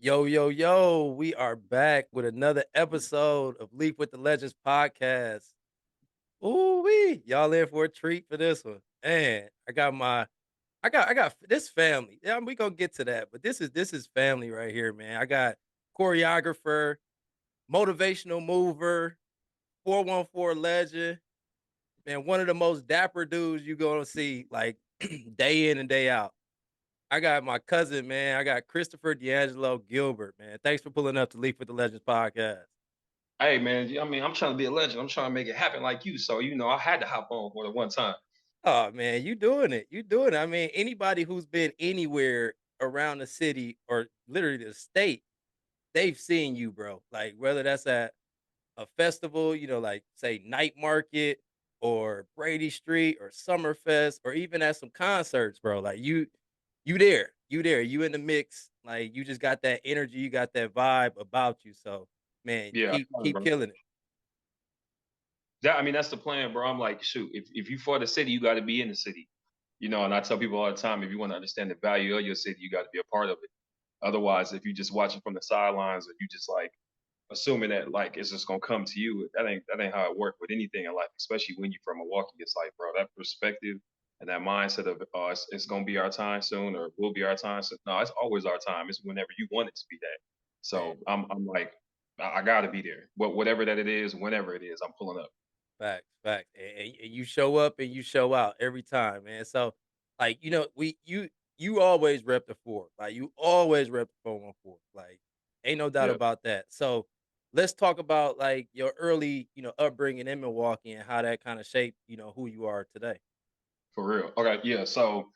Yo, yo, yo, we are back with another episode of Leaf with the Legends podcast. Ooh wee, y'all in for a treat for this one. Man, I got this family. Yeah, we gonna get to that, but this is family right here, man. I got choreographer, motivational mover, 414 legend, man, one of the most dapper dudes you gonna see like day in and day out. I got my cousin, man. I got Christopher D'Angelo Gilbert, man. Thanks for pulling up to Leaf with the Legends podcast. Hey man, I mean, I'm trying to be a legend. I'm trying to make it happen like you. So, I had to hop on more than one time. Oh man, you doing it. You doing it. I mean, anybody who's been anywhere around the city or literally the state, they've seen you, bro. Like whether that's at a festival, like say night market or Brady Street or Summerfest or even at some concerts, bro. Like you there. You there. You in the mix. Like you just got that energy, you got that vibe about you. So, man, Yeah, keep I tell you, keep bro. killing it. I mean, that's the plan, bro. I'm like, shoot, if you for the city, you got to be in the city. And I tell people all the time, if you want to understand the value of your city, you got to be a part of it. Otherwise, if you just watching from the sidelines or you just like assuming that like it's just gonna come to you, that ain't how it works with anything in life, especially when you're from Milwaukee. It's like, bro, that perspective and that mindset of it's gonna be our time soon or will be our time soon. No, it's always our time. It's whenever you want it to be that. Man, So I'm like, I gotta be there. Whatever that it is, whenever it is, I'm pulling up. facts, facts. And you show up and you show out every time, man. So, like, you always rep the four. Like you always rep the 414. Like, ain't no doubt Yeah, about that. So let's talk about like your early, upbringing in Milwaukee and how that kind of shaped, who you are today. for real. Okay, yeah. So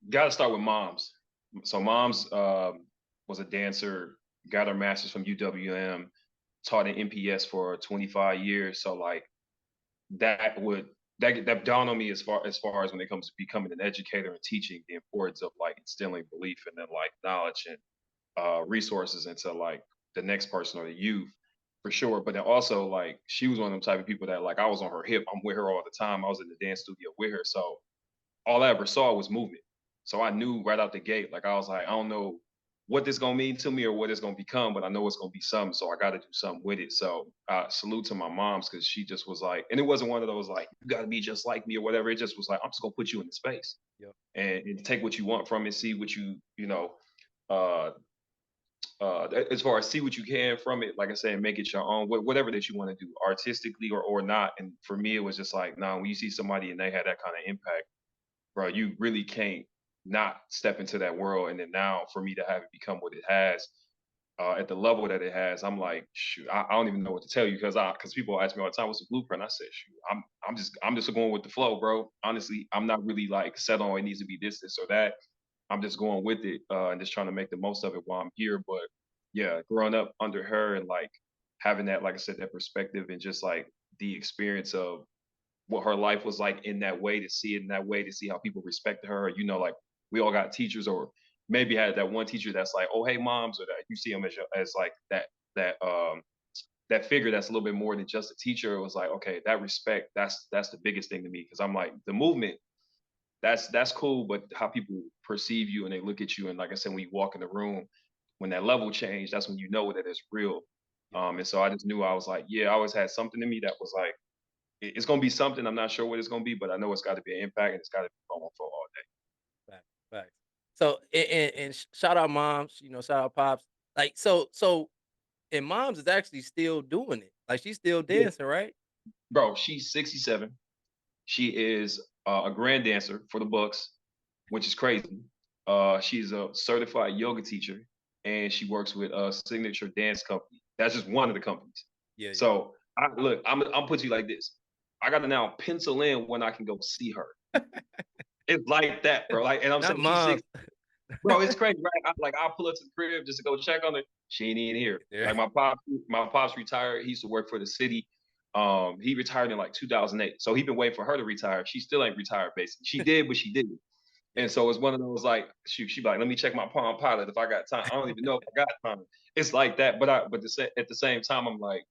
gotta start with moms. So moms was a dancer, got her master's from UWM, taught in MPS for 25 years. So like that would that dawned on me as far as when it comes to becoming an educator and teaching the importance of like instilling belief and then like knowledge and resources into like the next person or the youth for sure. But then also like she was one of them type of people that like I was on her hip. I'm with her all the time. I was in the dance studio with her. So all I ever saw was movement. So I knew right out the gate, like I was like, I don't know what this gonna mean to me or what it's gonna become, but I know it's gonna be something. So I got to do something with it. So salute to my mom's because she just was like, and it wasn't one of those like you got to be just like me or whatever. It just was like I'm just gonna put you in the space Yep. and take what you want from it, see what uh, as far as see what you can from it, like I said, make it your own, whatever that you want to do, artistically or not. And for me, it was just like, nah, when you see somebody and they had that kind of impact, bro, you really can't not step into that world. And then now for me to have it become what it has, at the level that it has, I'm like, shoot, I don't even know what to tell you because people ask me all the time, what's the blueprint? I said, shoot, I'm just going with the flow, bro. Honestly, I'm not really like set on it needs to be this or that. I'm just going with it and just trying to make the most of it while I'm here. But yeah, growing up under her and like having that, like I said, that perspective and just like the experience of what her life was like in that way, to see it in that way, to see how people respected her. Like we all got teachers, or maybe had that one teacher that's like, oh hey moms, or that you see them as like that figure that's a little bit more than just a teacher. It was like, okay, that respect, that's the biggest thing to me because I'm like the movement. That's cool, but how people perceive you and they look at you, and like I said, when you walk in the room, when that level changed, that's when you know that it's real. Yep. And so I just knew I was like, yeah, I always had something in me that was like it's gonna be something. I'm not sure what it's gonna be, but I know it's got to be an impact and it's got to be going for all day. Facts, facts. So and shout out moms, shout out pops. Like so and moms is actually still doing it. Like she's still Yeah, dancing, right? bro. She's 67. She is a grand dancer for the Bucks, which is crazy. She's a certified yoga teacher, and she works with a signature dance company. That's just one of the companies. Yeah, yeah. So look, I'm put you like this. I got to now pencil in when I can go see her. It's like that, bro. Like, and I'm Not saying she's moms. 60. Bro, it's crazy, right? I'll pull up to the crib just to go check on it. She ain't even here. Yeah. Like my pops retired. He used to work for the city. He retired in like 2008. So he been waiting for her to retire. She still ain't retired, basically. She did, but she didn't. And Yeah. so it's one of those like, shoot, she be like, let me check my Palm Pilot if I got time. I don't even know if I got time. It's like that, but at the same time, I'm like,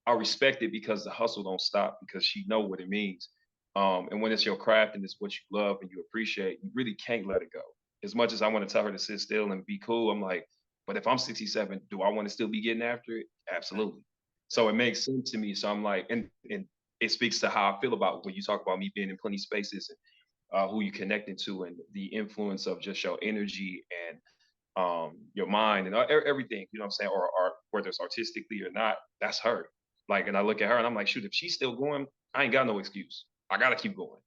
I respect it because the hustle don't stop because she know what it means. And when it's your craft and it's what you love and you appreciate, you really can't let it go. As much as I want to tell her to sit still and be cool, I'm like, But if I'm 67, do I want to still be getting after it? Right. Absolutely. So it Definitely. makes sense to me. So I'm like, and it speaks to how I feel about when you talk about me being in plenty spaces and who you connecting to and the influence of just your energy and your mind and everything, you know what I'm saying, or whether it's artistically or not, that's her. Like, and I look at her and I'm like, shoot, if she's still going, I ain't got no excuse. I gotta keep going.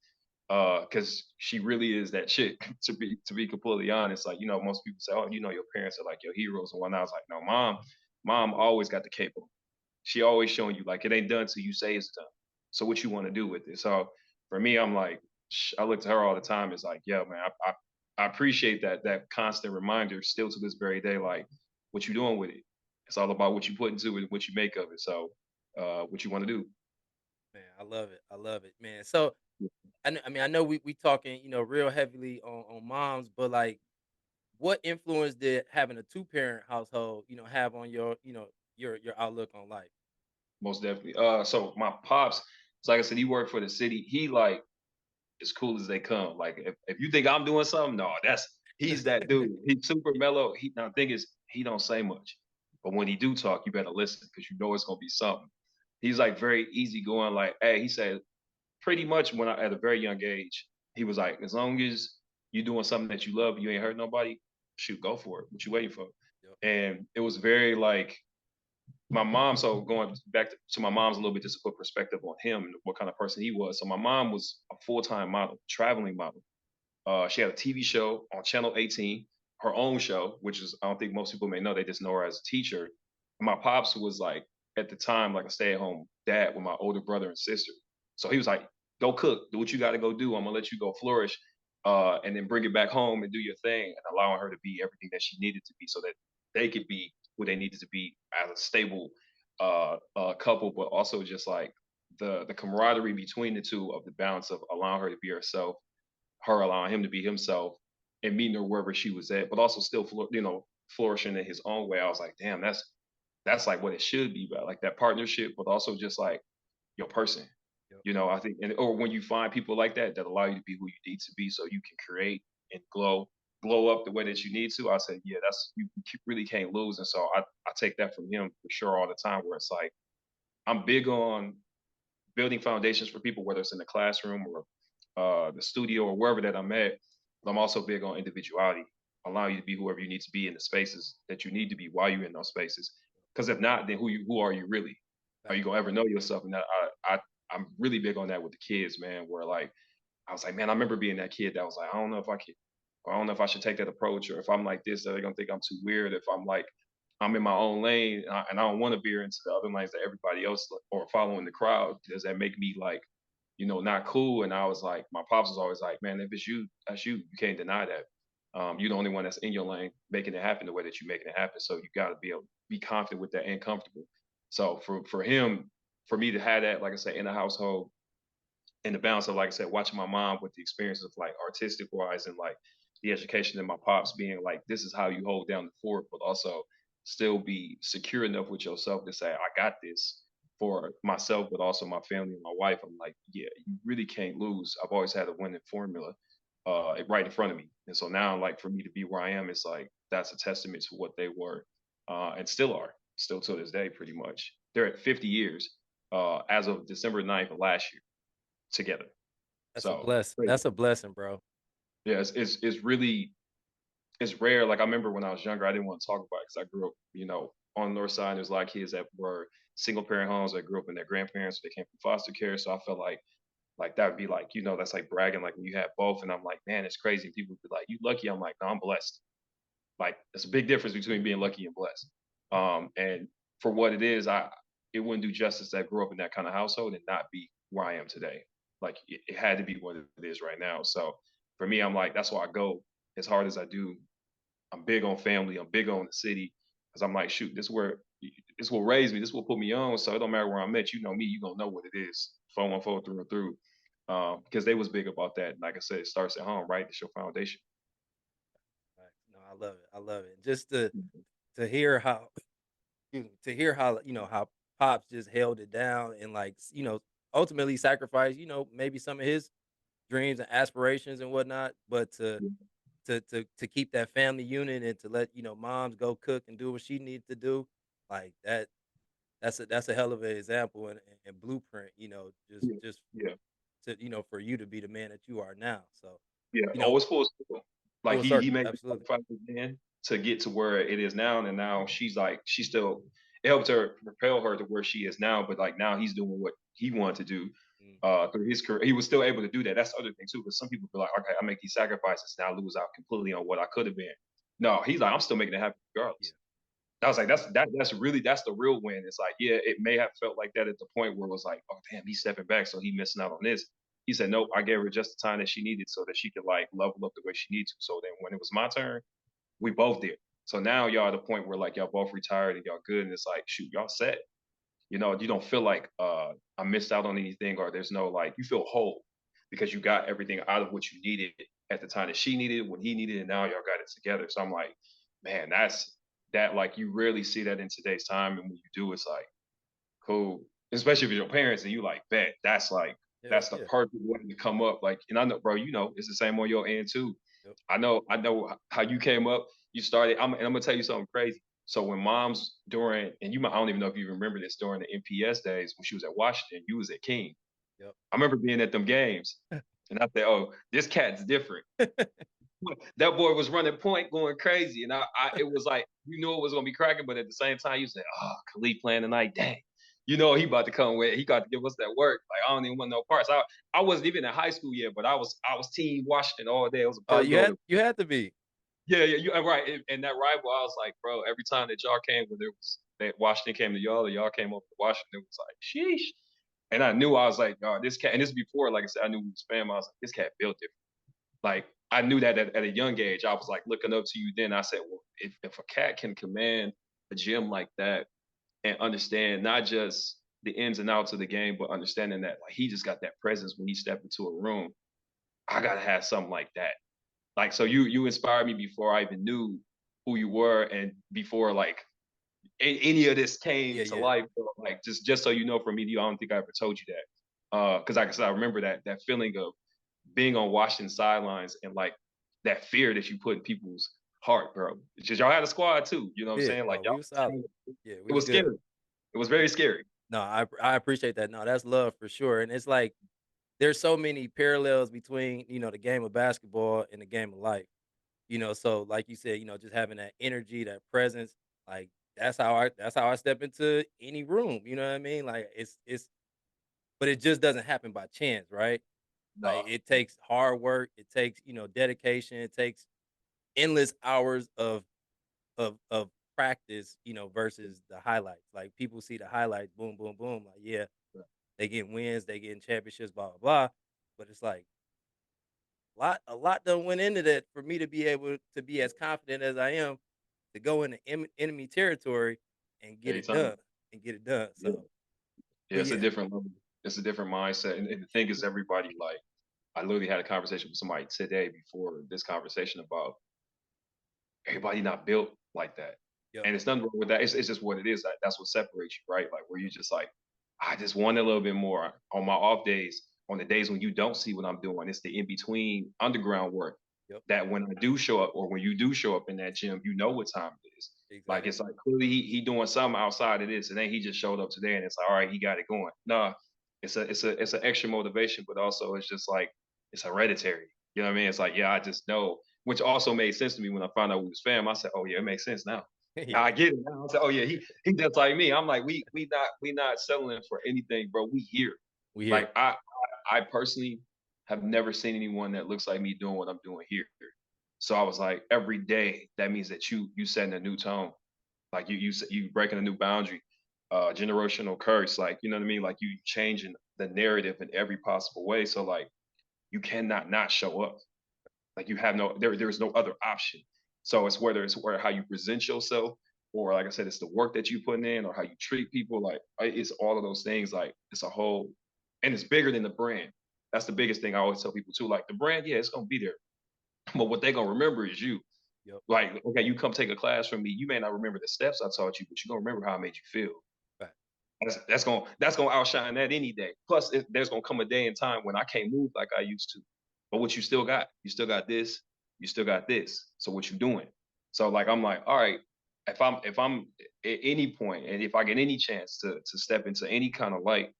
Because she really is that chick. To be completely honest, like most people say, oh, your parents are like your heroes and whatnot. I was like, no, mom always got the cape on. She always showing you like it ain't done till you say it's done. So what you want to do with it? So for me, I'm like, I look to her all the time. It's like, yeah, man, I appreciate that constant reminder still to this very day. Like, what you doing with it? It's all about what you put into it, what you make of it. So, what you want to do? Man, I love it. I love it, man. So I mean, I know we talking, real heavily on moms, but like, what influence did having a two-parent household, have on your, your outlook on life? Most definitely. So my pops, so like I said, he worked for the city. He like as cool as they come. Like if you think I'm doing something, no, he's that dude. He's super mellow. Now the thing is, he don't say much, but when he do talk, you better listen because you know it's gonna be something. He's like very easygoing. Like, hey, he said pretty much when I at a very young age, he was like, as long as you're doing something that you love, you ain't hurt nobody, shoot, go for it. What you waiting for? Yep. And it was very like my mom. So going back to my mom's a little bit just to put perspective on him and what kind of person he was. So my mom was a full-time model, traveling model. She had a TV show on Channel 18, her own show, which is I don't think most people may know. They just know her as a teacher. And my pops was like at the time like a stay-at-home dad with my older brother and sister. So he was like, "Go cook, do what you got to go do. I'm gonna let you go flourish, and then bring it back home and do your thing," and allowing her to be everything that she needed to be, so that they could be who they needed to be as a stable couple, but also just like the camaraderie between the two of the balance of allowing her to be herself, her allowing him to be himself and meeting her wherever she was at, but also still, flourishing in his own way. I was like, damn, that's like what it should be about, like that partnership, but also just like your person. Yep. I think, or when you find people like that that allow you to be who you need to be, so you can create and glow up the way that you need to. I said, yeah, that's you really can't lose. And so I take that from him for sure all the time. Where it's like I'm big on building foundations for people, whether it's in the classroom or the studio or wherever that I'm at. But I'm also big on individuality, allowing you to be whoever you need to be in the spaces that you need to be while you're in those spaces. Because if not, then who are you really? Are you Facts. gonna ever know yourself? And I'm really big on that with the kids, man. Where like I was like, man, I remember being that kid that was like, I don't know if I can, or I don't know if I should take that approach, or if I'm like this, they're gonna think I'm too weird. If I'm like, I'm in my own lane and I don't want to veer into the other lanes that everybody else or following the crowd, does that make me like, not cool? And I was like, my pops was always like, man, if it's you, that's you. You can't deny that. You're the only one that's in your lane, making it happen the way that you're making it happen. So you got to be able to be confident with that and comfortable. So for him, for me to have that, like I said, in the household, and the balance of, like I said, watching my mom with the experience of like artistic wise and like the education and my pops being like, this is how you hold down the fort, but also still be secure enough with yourself to say, I got this for myself, but also my family and my wife. I'm like, yeah, you really can't lose. I've always had a winning formula right in front of me. And so now, like, for me to be where I am, it's like, that's a testament to what they were and still are, still to this day, pretty much. They're at 50 years as of December 9th of last year together. That's a So blessing. crazy. That's a blessing, bro. Yeah, it's really it's rare. Like I remember when I was younger, I didn't want to talk about it because I grew up, on the north side. There's a lot of kids that were single parent homes that grew up in their grandparents. They came from foster care. So I felt like that would be like, that's like bragging, like when you have both. And I'm like, man, it's crazy. People would be like, you lucky. I'm like, no, I'm blessed. Like there's a big difference between being lucky and blessed. And for what it is, it wouldn't do justice that grew up in that kind of household and not be where I am today. Like it had to be what it is right now. So for me, I'm like, that's why I go as hard as I do. I'm big on family. I'm big on the city because I'm like, shoot, this will raise me. This will put me on. So it don't matter where I'm at. You know me. You gonna know what it is. 414 through and through. Because they was big about that. Like I said, it starts at home, right? It's your foundation. Facts. No, I love it. I love it. Just to hear how excuse me, to hear how how pops just held it down and like ultimately sacrificed maybe some of his dreams and aspirations and whatnot, but to Yeah. to keep that family unit and to let, moms go cook and do what she needs to do, like, that's a hell of an example and blueprint, Yeah, just yeah. for you to be the man that you are now, so, Yeah, you know, always full circle. Like full he circle, made the absolutely. sacrifices then to get to where it is now, and now she's like she still it helped her propel her to where she is now. But like now he's doing what he wanted to do Mhm. through his career. He was still able to do that. That's the other thing too, because some people feel like, okay, I make these sacrifices and I lose out completely on what I could have been. No, he's like, I'm still making it happen Yeah, regardless. I was like, that's really that's the real win. It's like, yeah, it may have felt like that at the point where it was like, oh damn, he's stepping back, so he missing out on this. He said, nope, I gave her just the time that she needed so that she could like level up the way she needed to. So then when it was my turn, we both did. So now y'all at the point where like y'all both retired and y'all good, and it's like, shoot, y'all set. You don't feel like I missed out on anything, or there's no like you feel whole because you got everything out of what you needed at the time that she needed, when he needed, and now y'all got it together. So I'm like, man, that's that like you rarely see that in today's time, and when you do, it's like cool, especially if it's your parents and you like bet hell that's the yeah, perfect way to come up. Like, and I know, bro, it's the same on your end too. yep, I know how you came up. You started. And I'm gonna tell you something crazy. So when moms during, and I don't even know if you remember this during the NPS days when she was at Washington, you was at King. yep. I remember being at them games, and I said, "Oh, this cat's different." That boy was running point, going crazy, and it was like you knew it was gonna be cracking, but at the same time, you said, "Oh, Khalid playing tonight, dang." He about to come with. He got to give us that work. Like I don't even want no parts. I wasn't even in high school yet, but I was team Washington all day. It was a Oh, bird go. you had to be. Yeah, yeah, you right. And that rival, I was like, bro, every time that y'all came, whether it was that Washington came to y'all or y'all came over to Washington, it was like, sheesh. And I knew I was like, oh, this cat, and this is before, like I said, I knew we was fam. I was like, this cat built different. Like I knew that at a young age. I was like looking up to you then. I said, well, if a cat can command a gym like that and understand not just the ins and outs of the game, but understanding that like he just got that presence when he stepped into a room, I gotta have something like that. Like so you inspired me before I even knew who you were and before like any of this came Yeah, to yeah, life. Bro. Like just so you know, for me, I don't think I ever told you that. Because like I said, I remember that feeling of being on Washington sidelines and like that fear that you put in people's heart, bro. It's just y'all had a squad too. You know what I'm yeah. saying? Like Oh, we was solid. y'all, Yeah, we it was was good. scary. It was very scary. No, I appreciate that. No, that's love for sure, and it's like there's so many parallels between, the game of basketball and the game of life. So like you said, just having that energy, that presence, like that's how I step into any room, you know what I mean? Like but it just doesn't happen by chance, right? Like No, it takes hard work, it takes, dedication, it takes endless hours of practice, versus the highlights. Like people see the highlights, boom, boom, boom. Like, yeah, they getting wins, they getting championships, blah, blah, blah. But it's like a lot done went into that for me to be able to be as confident as I am to go into enemy territory and get it anytime. done and get it done. Yeah, So, yeah. but It's a yeah, different level. It's a different mindset. And the thing is, everybody like I literally had a conversation with somebody today before this conversation about everybody not built like that. yep, And it's nothing wrong with that. It's just what it is. That's what separates you, right? Like where you just like, I just want a little bit more on my off days, on the days when you don't see what I'm doing. It's the in between underground work yep, that when I do show up or when you do show up in that gym, you know what time it is. Like it's exactly. like clearly he doing something outside of this, and then he just showed up today, and it's like, all right, he got it going. Nah, it's an extra motivation, but also it's just like it's hereditary. You know what I mean? It's like, yeah, I just know, which also made sense to me when I found out we was fam. I said, oh yeah, it makes sense now. Yeah, I get it now. I said, oh yeah, he just like me. I'm like, we not settling for anything, bro. We here. we here. Like I personally have never seen anyone that looks like me doing what I'm doing here. So I was like, every day that means that you setting a new tone. Like you breaking a new boundary, generational curse. Like you know what I mean. Like you changing the narrative in every possible way. So like you cannot not show up. Like you have there's no other option. So it's where how you present yourself, or like I said, it's the work that you put in, or how you treat people. Like it's all of those things. Like it's a whole, and it's bigger than the brand. That's the biggest thing I always tell people too. Like the brand, yeah, it's gonna be there, but what they're gonna remember is you. Yep, Like, okay, you come take a class from me. You may not remember the steps I taught you, but you're gonna remember how I made you feel. fact. That's gonna outshine that any day. Plus, there's gonna come a day and time when I can't move like I used to. But what you still got? You still got this. You still got this. So what you doing? So like I'm like, all right, if I'm at any point and if I get any chance to step into any kind of light,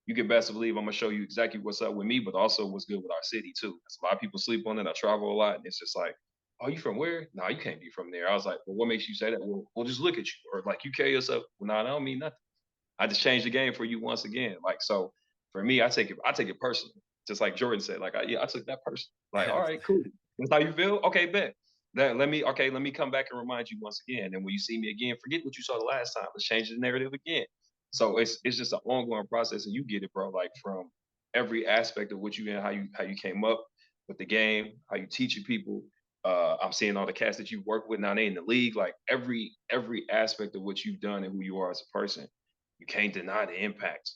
you can best believe I'm gonna show you exactly what's up with me, but also what's good with our city too. 'Cause a lot of people sleep on it. I travel a lot, and it's just like, oh, you from where? No, you can't be from there. I was like, well, what makes you say that? Well, we'll just look at you, or like you carry yourself. Well, no, I don't mean nothing. I just changed the game for you once again. Like so, for me, I take it personally. Just like Jordan said, like yeah, I took that person. Like, all right, cool. That's how you feel. Okay, bet. Let me come back and remind you once again. And when you see me again, forget what you saw the last time. Let's change the narrative again. So it's just an ongoing process, and you get it, bro. Like from every aspect of what you and how you came up with the game, how you teaching people. I'm seeing all the cats that you work with now. They in the league. Like every aspect of what you've done and who you are as a person, you can't deny the impact.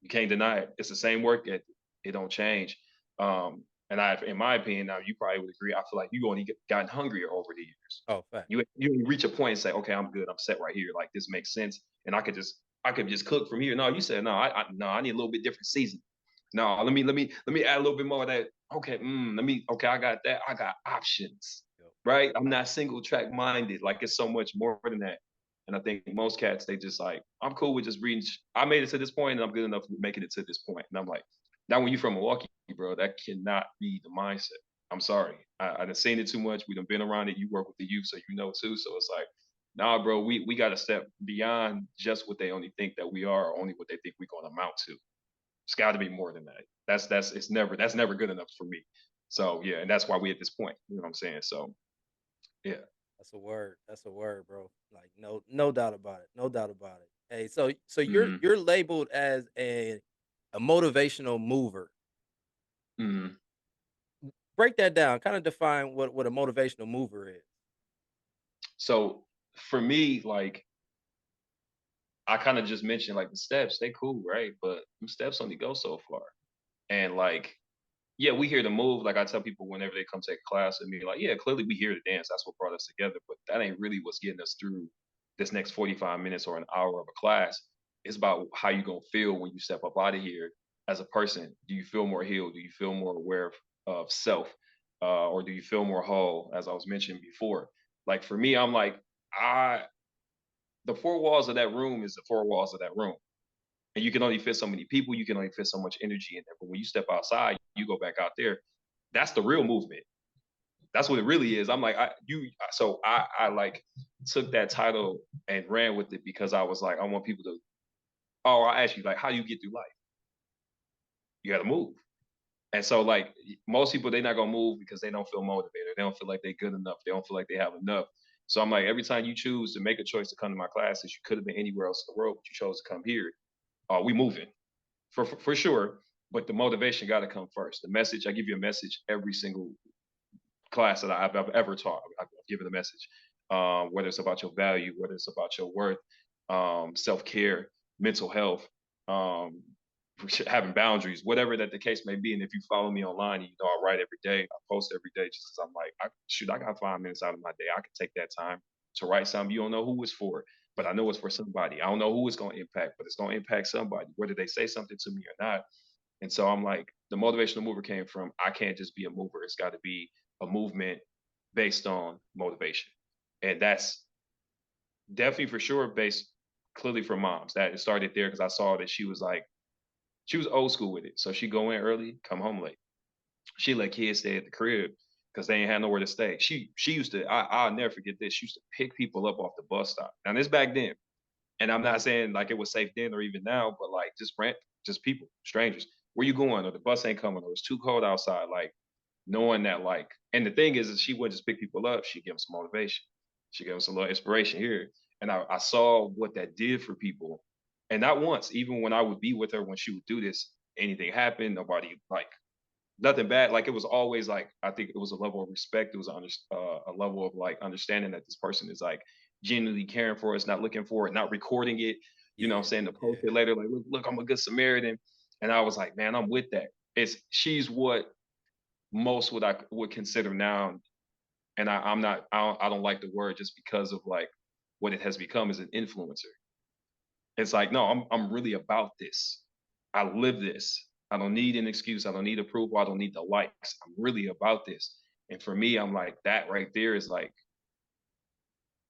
You can't deny it. It's the same work ethic. It don't change. And in my opinion, now you probably would agree. I feel like you only gotten hungrier over the years. Oh, fact. You reach a point and say, okay, I'm good. I'm set right here. Like this makes sense, and I could just cook from here. No, you said no. I need a little bit different season. No, let me add a little bit more of that. Okay, okay. I got that. I got options. Yep. Right. I'm not single track minded. Like it's so much more than that. And I think most cats, they just like, I'm cool with just reading. I made it to this point and I'm good enough with making it to this point. And I'm like, now when you're from Milwaukee, bro, that cannot be the mindset. I'm sorry. I done seen it too much. We done been around it. You work with the youth, so you know too. So it's like, nah, bro, we got to step beyond just what they only think that we are, or only what they think we're going to amount to. It's got to be more than that. That's never good enough for me. So yeah, and that's why we at this point. You know what I'm saying? So yeah. That's a word. That's a word, bro. Like no doubt about it. No doubt about it. Hey, so hmm you're labeled as a motivational mover. hmm Break that down. Kind of define what a motivational mover is. So for me, like I kind of just mentioned, like the steps, they cool, right? But them steps only go so far. And like, yeah, we hear the move. Like I tell people whenever they come take a class with me, like, yeah, clearly we hear the dance. That's what brought us together. But that ain't really what's getting us through this next 45 minutes or an hour of a class. It's about how you gonna feel when you step up out of here as a person. Do you feel more healed? Do you feel more aware of self? Or do you feel more whole, as I was mentioning before? Like for me, I'm like, I the four walls of that room is the four walls of that room. And you can only fit so many people, you can only fit so much energy in there. But when you step outside, you go back out there, that's the real movement. That's what it really is. I'm like, I like took that title and ran with it because I was like, I want people to, oh, I ask you, like, how do you get through life? You gotta move. And so like most people, they're not gonna move because they don't feel motivated. They don't feel like they're good enough. They don't feel like they have enough. So I'm like, every time you choose to make a choice to come to my classes, you could have been anywhere else in the world, but you chose to come here. We moving for sure. But the motivation got to come first. The message, I give you a message every single class that I've ever taught. I've given a message, whether it's about your value, whether it's about your worth, self care, mental health, um, having boundaries, whatever that the case may be. And if you follow me online, you know I write every day, I post every day, just because I'm like, I got 5 minutes out of my day. I can take that time to write something. You don't know who it's for, but I know it's for somebody. I don't know who it's going to impact, but it's going to impact somebody, whether they say something to me or not. And so I'm like, the motivational mover came from I can't just be a mover. It's got to be a movement based on motivation. And that's definitely for sure based clearly from moms. That it started there because I saw that she was old school with it. So she go in early, come home late. She let kids stay at the crib because they ain't had nowhere to stay. She used to, I'll never forget this. She used to pick people up off the bus stop. Now this back then. And I'm not saying like it was safe then or even now, but like just people, strangers. Where you going? Or the bus ain't coming, or it's too cold outside. Like knowing that, like, and the thing is she wouldn't just pick people up, she'd give them some motivation. She'd give them some little inspiration here. And I saw what that did for people. And not once, even when I would be with her when she would do this, anything happened, nobody like nothing bad. Like it was always like I think it was a level of respect. It was a level of like understanding that this person is like genuinely caring for us, not looking for it, not recording it. You know, what I'm Yeah, saying to post yeah, it later, like look, I'm a good Samaritan. And I was like, man, I'm with that. She's what most would I would consider now, and I'm not. I don't like the word just because of like what it has become as an influencer. It's like, no, I'm really about this. I live this. I don't need an excuse. I don't need approval. I don't need the likes. I'm really about this. And for me, I'm like, that right there is like,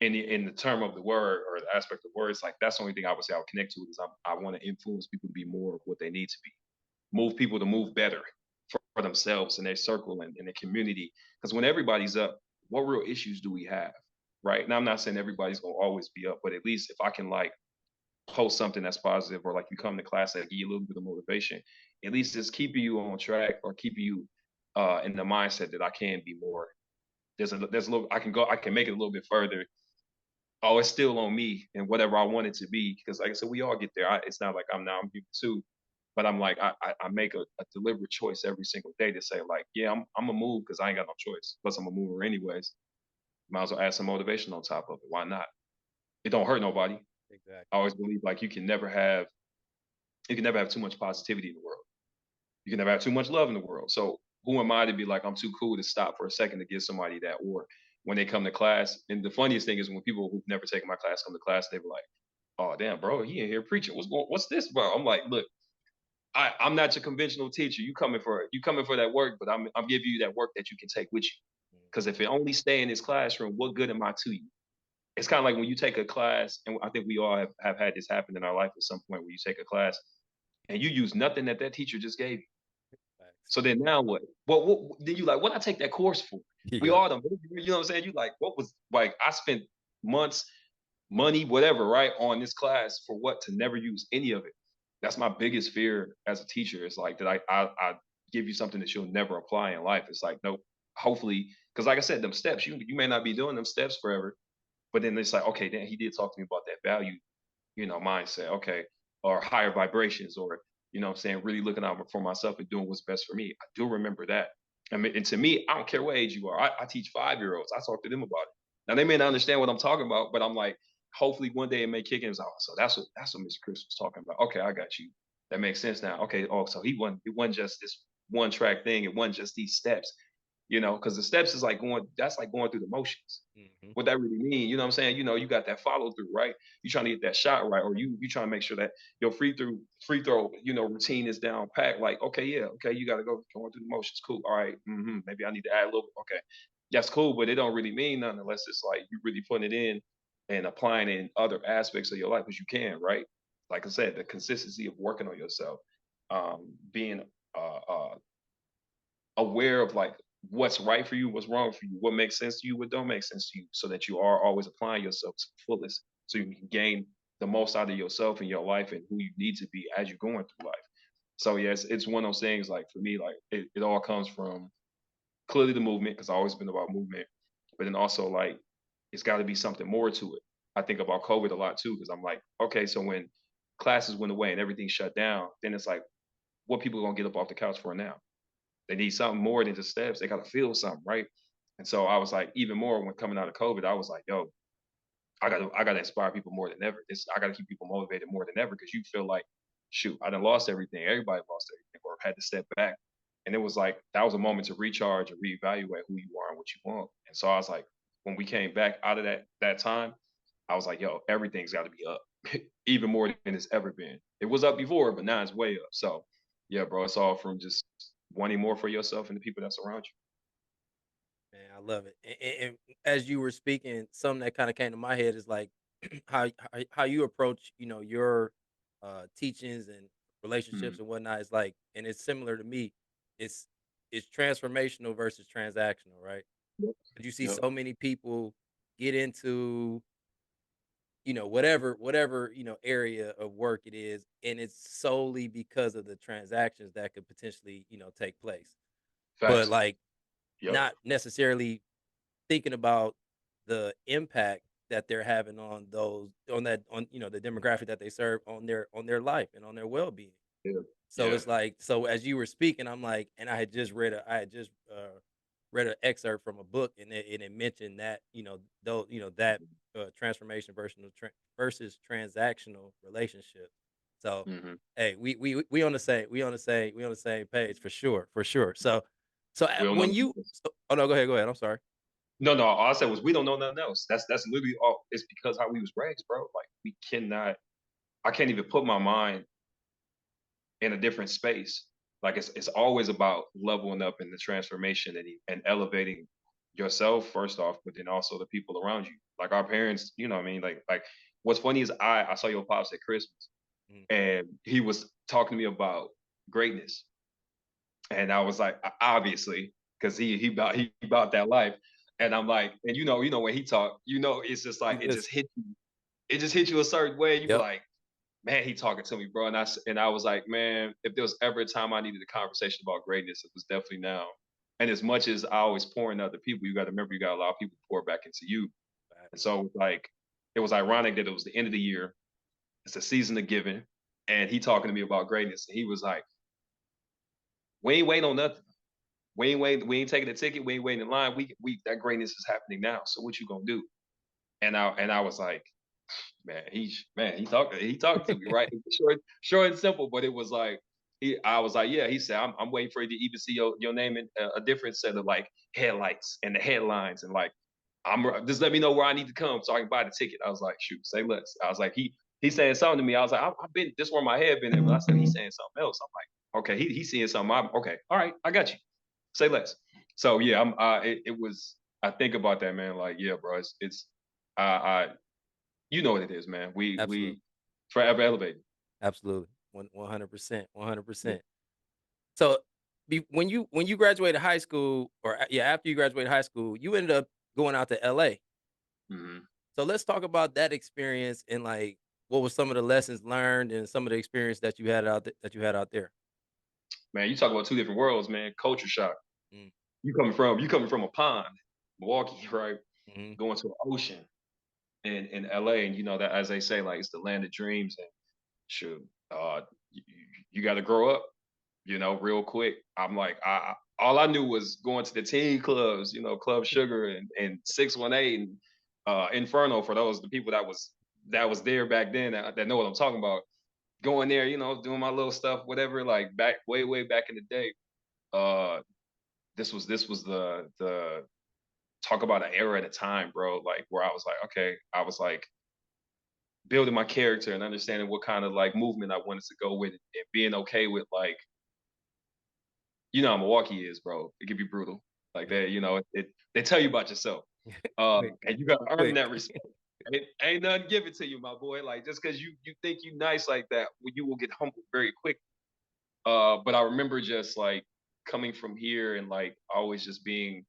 in the term of the word or the aspect of words, like that's the only thing I would say I would connect to is I want to influence people to be more of what they need to be, move people to move better for themselves and their circle and their community. Because when everybody's up, what real issues do we have? Right now, I'm not saying everybody's gonna always be up, but at least if I can like post something that's positive or like you come to class that give you a little bit of motivation, at least it's keeping you on track or keeping you in the mindset that I can be more. There's a little I can make it a little bit further. Oh, it's still on me and whatever I want it to be. Because like I said, we all get there. It's not like I'm human too, but I'm like I make a deliberate choice every single day to say like, yeah, I'm a move because I ain't got no choice. Plus, I'm a mover anyways. Might as well add some motivation on top of it. Why not? It don't hurt nobody. I Exactly. always believe like you can never have too much positivity in the world. You can never have too much love in the world. So who am I to be like I'm too cool to stop for a second to give somebody that? Or when they come to class, and the funniest thing is when people who've never taken my class come to class, they were like, "Oh damn, bro, he in here preaching. What's this, bro?" I'm like, "Look, I'm not your conventional teacher. You coming for that work, but I'm giving you that work that you can take with you. Because Mhm. if it only stay in this classroom, what good am I to you?" It's kind of like when you take a class, and I think we all have had this happen in our life at some point where you take a class and you use nothing that that teacher just gave you. Facts. So then now what? What then you like, what I take that course for? We Yep. all done, you know what I'm saying? You like, what was like I spent months, money, whatever, right, on this class for what to never use any of it. That's my biggest fear as a teacher. It's like that I give you something that you'll never apply in life. It's like, nope, hopefully, because like I said, them steps, you may not be doing them steps forever, but then it's like, okay, then he did talk to me about that value, mindset, okay, or higher vibrations, or I'm saying really looking out for myself and doing what's best for me. I do remember that. I mean, and to me, I don't care what age you are. I teach 5-year-olds. I talk to them about it. Now they may not understand what I'm talking about, but I'm like, hopefully one day it may kick in. It's like, oh, so that's what Mr. Chris was talking about. Okay, I got you. That makes sense now. Okay, oh, so it wasn't just this one track thing. It wasn't just these steps, because the steps is like that's like going through the motions. Mhm. What that really mean, you know what I'm saying? You got that follow through, right? You trying to get that shot right, or you trying to make sure that your free throw, routine is down packed. Like, okay, yeah, okay, you got to go going through the motions. Cool. All right. Maybe I need to add a little bit. Okay, that's cool, but it don't really mean nothing unless it's like you really putting it in and applying it in other aspects of your life, because you can, right? Like I said, the consistency of working on yourself, being aware of like what's right for you, what's wrong for you, what makes sense to you, what don't make sense to you, so that you are always applying yourself to the fullest, so you can gain the most out of yourself and your life and who you need to be as you're going through life. So yes, it's one of those things. Like for me, like it all comes from clearly the movement, because I've always been about movement, but then also like it's got to be something more to it. I think about COVID a lot too, because I'm like, okay, so when classes went away and everything shut down, then it's like, what people are gonna get up off the couch for now? They need something more than just steps. They got to feel something, right? And so I was like, even more when coming out of COVID, I was like, yo, I gotta inspire people more than ever. I gotta keep people motivated more than ever, because you feel like, shoot, I done lost everything. Everybody lost everything or had to step back. And it was like that was a moment to recharge and reevaluate who you are and what you want. And so I was like, when we came back out of that time, I was like, yo, everything's got to be up, even more than it's ever been. It was up before, but now it's way up. So yeah, bro, it's all from just wanting more for yourself and the people that surround Man, I love it. And as you were speaking, something that kind of came to my head is like how you approach, your teachings and you. relationships and whatnot is like, and it's similar to me. It's it's transformational versus transactional, right? Yep. But you see Yep. so many people get into whatever area of work it is, and it's solely because of the transactions that could potentially take place, but Facts. like Yep. not necessarily thinking about the impact that they're having on those on that on the demographic that they serve on their life and on their well-being. Yeah. So Yeah. it's like, so as you were speaking, I'm like, and I had just read an excerpt from a book, and it mentioned that though that transformation versus transactional relationship. So Hmm. hey, we on the same we on the same page for sure, for sure. So We don't know when nothing you else. oh no, go ahead, I'm sorry. No, no. All I said was we don't know nothing else. That's literally all. It's because how we was raised, bro. Like we cannot. I can't even put my mind in a different space. Like it's always about leveling up in the transformation and elevating yourself first off, but then also the people around you. Like our parents, you know what I mean? Like what's funny is I saw your pops at Christmas Mhm. and he was talking to me about greatness. And I was like, obviously, because he about that life. And I'm like, and when he talked, it's just like You just it just hit you a certain way. You be Yep, like, man, he talking to me, bro. And I was like, man, if there was ever a time I needed a conversation about greatness, it was definitely now. And as much as I always pour into other people, you got to remember you got to allow people to pour back into you. And facts. so like it was ironic that it was the end of the year. It's a season of giving. And he talking to me about greatness. And he was like, we ain't waiting on nothing. We ain't taking the ticket. We ain't waiting in line. We that greatness is happening now. So what you gonna do? And I was like, he talked to me, right? It was short and simple, but it was like I was like, yeah. He said, I'm waiting for you to even see your name in a different set of like headlights and the headlines, and like just let me know where I need to come so I can buy the ticket. I was like, shoot, say less. I was like, he's saying something to me. I was like, I've been this where my head been at, but I said he's saying something else. I'm like, okay, he's seeing something. I'm okay, all right, I got you. Say less. So yeah, it was. I think about that, man. Like, yeah, bro, it's I you know what it is, man. We Absolutely, forever elevated. absolutely. 100%, Yeah. 100%. So, when you graduated high school or yeah, after you graduated high school, you ended up going out to LA. Mhm. So let's talk about that experience and, like, what was some of the lessons learned and some of the experience that you had out there? Man, you talk about two different worlds, man. Culture shock. Mm, You coming from a pond, Milwaukee, right? mhm. Going to an ocean in LA, and you know that as they say, like it's the land of dreams. And shoot, you got to grow up, real quick. I'm like, all I knew was going to the teen clubs, Club Sugar and 618 and Inferno for the people that was there back then that know what I'm talking about. Going there, doing my little stuff, whatever. Like back way back in the day. Uh, this was the talk about an era at a time, bro. Like where I was like, okay, I was like building my character and understanding what kind of like movement I wanted to go with, and being okay with like how Milwaukee is, bro. It can be brutal. Like Yep. that, they tell you about yourself. Quick, And you gotta earn quick. that respect. Ain't nothing given to you, my boy. Like just because you think you nice like that, well, you will get humbled very quick. But I remember just like coming from here and like always just being,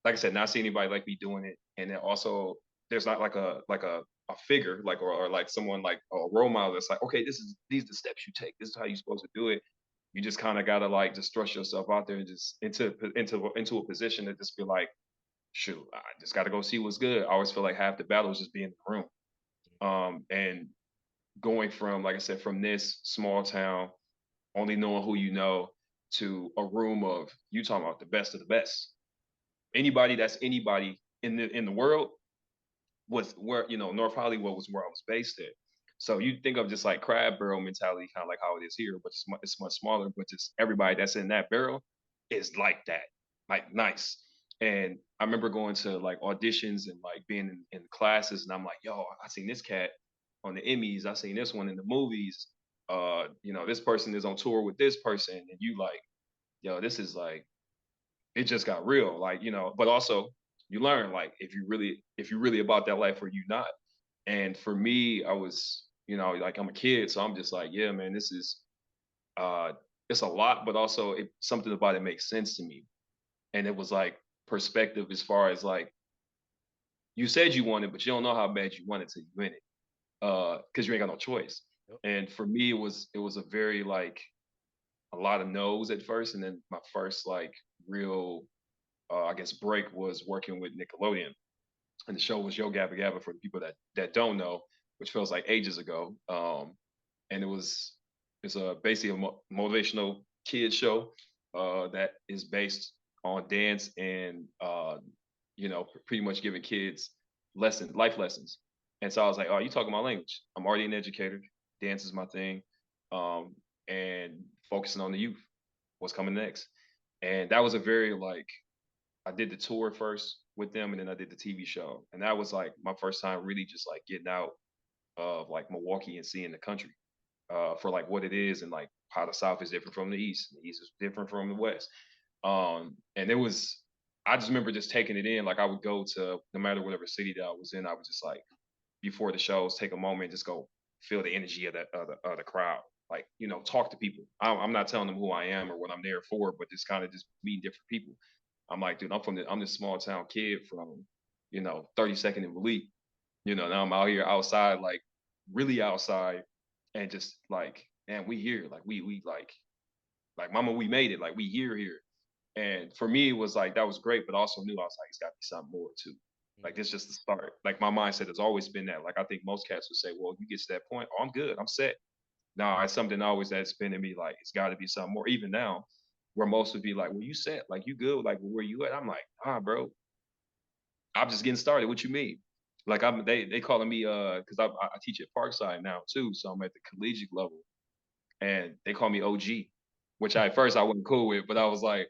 like I said, not seeing anybody like me doing it, and then also there's not like a figure like or like someone like a role model that's like, okay, these are the steps you take. This is how you're supposed to do it. You just kind of gotta like just thrust yourself out there and just into a position to just be like, shoot, I just gotta go see what's good. I always feel like half the battle is just being in the room. And going from, like I said, from this small town, only knowing who you know, to a room of you talking about the best of the best. Anybody that's anybody in the world was where North Hollywood was where I was based at. So you think of just like crab barrel mentality, kind of like how it is here, but it's much smaller. But just everybody that's in that barrel is like that, like nice. And I remember going to like auditions and like being in classes, and I'm like, yo, I seen this cat on the Emmys, I seen this one in the movies. This person is on tour with this person, and you like, yo, this is like it just got real, like but also you learn like if you really about that life or you not. And for me, I was like I'm a kid, so I'm just like, yeah, man, this is uh it's a lot, but also something about it makes sense to me. And it was like perspective as far as like you said you want it, but you don't know how bad you want it till you in it, because you ain't got no choice. Yep. And for me, it was a very like a lot of no's at first, and then my first like real I guess break was working with Nickelodeon, and the show was Yo Gabba Gabba for the people that don't know, which feels like ages ago. And it's a basically a motivational kid show that is based on dance and pretty much giving kids life lessons. And so I was like, oh, you talking my language? I'm already an educator. Dance is my thing, um, and focusing on the youth. What's coming next? And that was a very like I did the tour first with them, and then I did the TV show, and that was like my first time really just like getting out of like Milwaukee and seeing the country for like what it is, and like how the South is different from the East, and the East is different from the West. And it was I just remember just taking it in. Like I would go to no matter whatever city that I was in, I would just like before the shows take a moment, just go feel the energy of the crowd. Like talk to people. I'm not telling them who I am or what I'm there for, but just kind of just meeting different people. I'm like, dude, I'm this small town kid from 32nd and Malik. Now I'm out here outside, like really outside, and just like, man, we here, like we like mama, we made it, like we here. And for me, it was like that was great, but also knew I was like, it's got to be something more too. Like Mhm. this just the start. Like my mindset has always been that. Like I think most cats would say, well, you get to that point, oh, I'm good, I'm set. No, it's something always that's been in me. Like it's got to be something more. Even now, where most would be like, well, you set, like you good, like where you at? I'm like, bro, I'm just getting started. What you mean? Like they calling me because I teach at Parkside now too, so I'm at the collegiate level, and they call me OG, which at first I wasn't cool with, but I was like,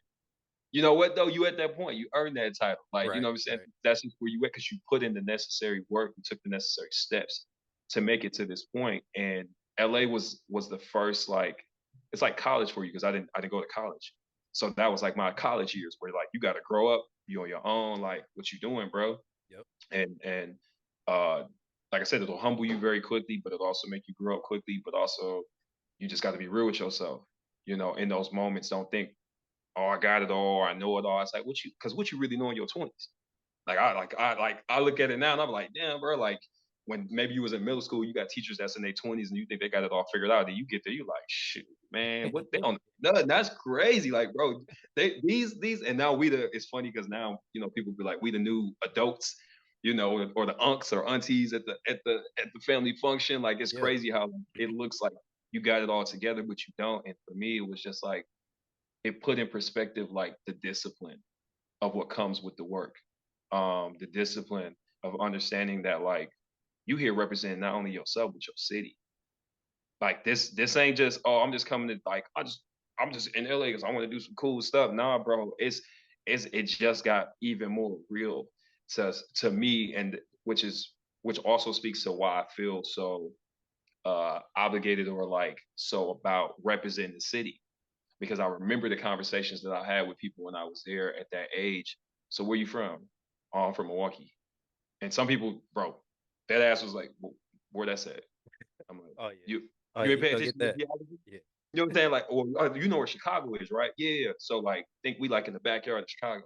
you know what though? You at that point, you earned that title. Like, you know Right, what I'm saying? right. That's just where you at because you put in the necessary work, you took the necessary steps to make it to this point. And LA was the first like it's like college for you because I didn't go to college. So that was like my college years where like you gotta grow up, you on your own, like what you doing, bro? Yep. And uh like I said, it'll humble you very quickly, but it'll also make you grow up quickly, but also you just gotta be real with yourself. In those moments, don't think oh, I got it all, I know it all. It's like because what you really know in your 20s. I look at it now and I'm like, damn, bro, like when maybe you was in middle school, you got teachers that's in their 20s and you think they got it all figured out. Then you get there, you like, shoot, man, what they don't nothing. That's crazy. Like, bro, these and now it's funny because now, people be like, we the new adults, or the unks or aunties at the family function. Like it's Yeah. crazy how it looks like you got it all together, but you don't. And for me, it was just like it put in perspective like the discipline of what comes with the work, the discipline of understanding that like you here representing not only yourself but your city. Like this ain't just oh I'm just coming to like I'm just in LA because I want to do some cool stuff. Nah, bro, it just got even more real to me, and which also speaks to why I feel so obligated or like so about representing the city because I remember the conversations that I had with people when I was there at that age. So where you from? Oh, I'm from Milwaukee. And some people, bro, that ass was like, where that's at? I'm like, Oh, yeah. you Oh, you yeah, ain't you paying go attention get to that. geology? Yeah. You know what I'm saying? Like, or you know where Chicago is, right? Yeah, yeah. So like, think we like in the backyard of Chicago.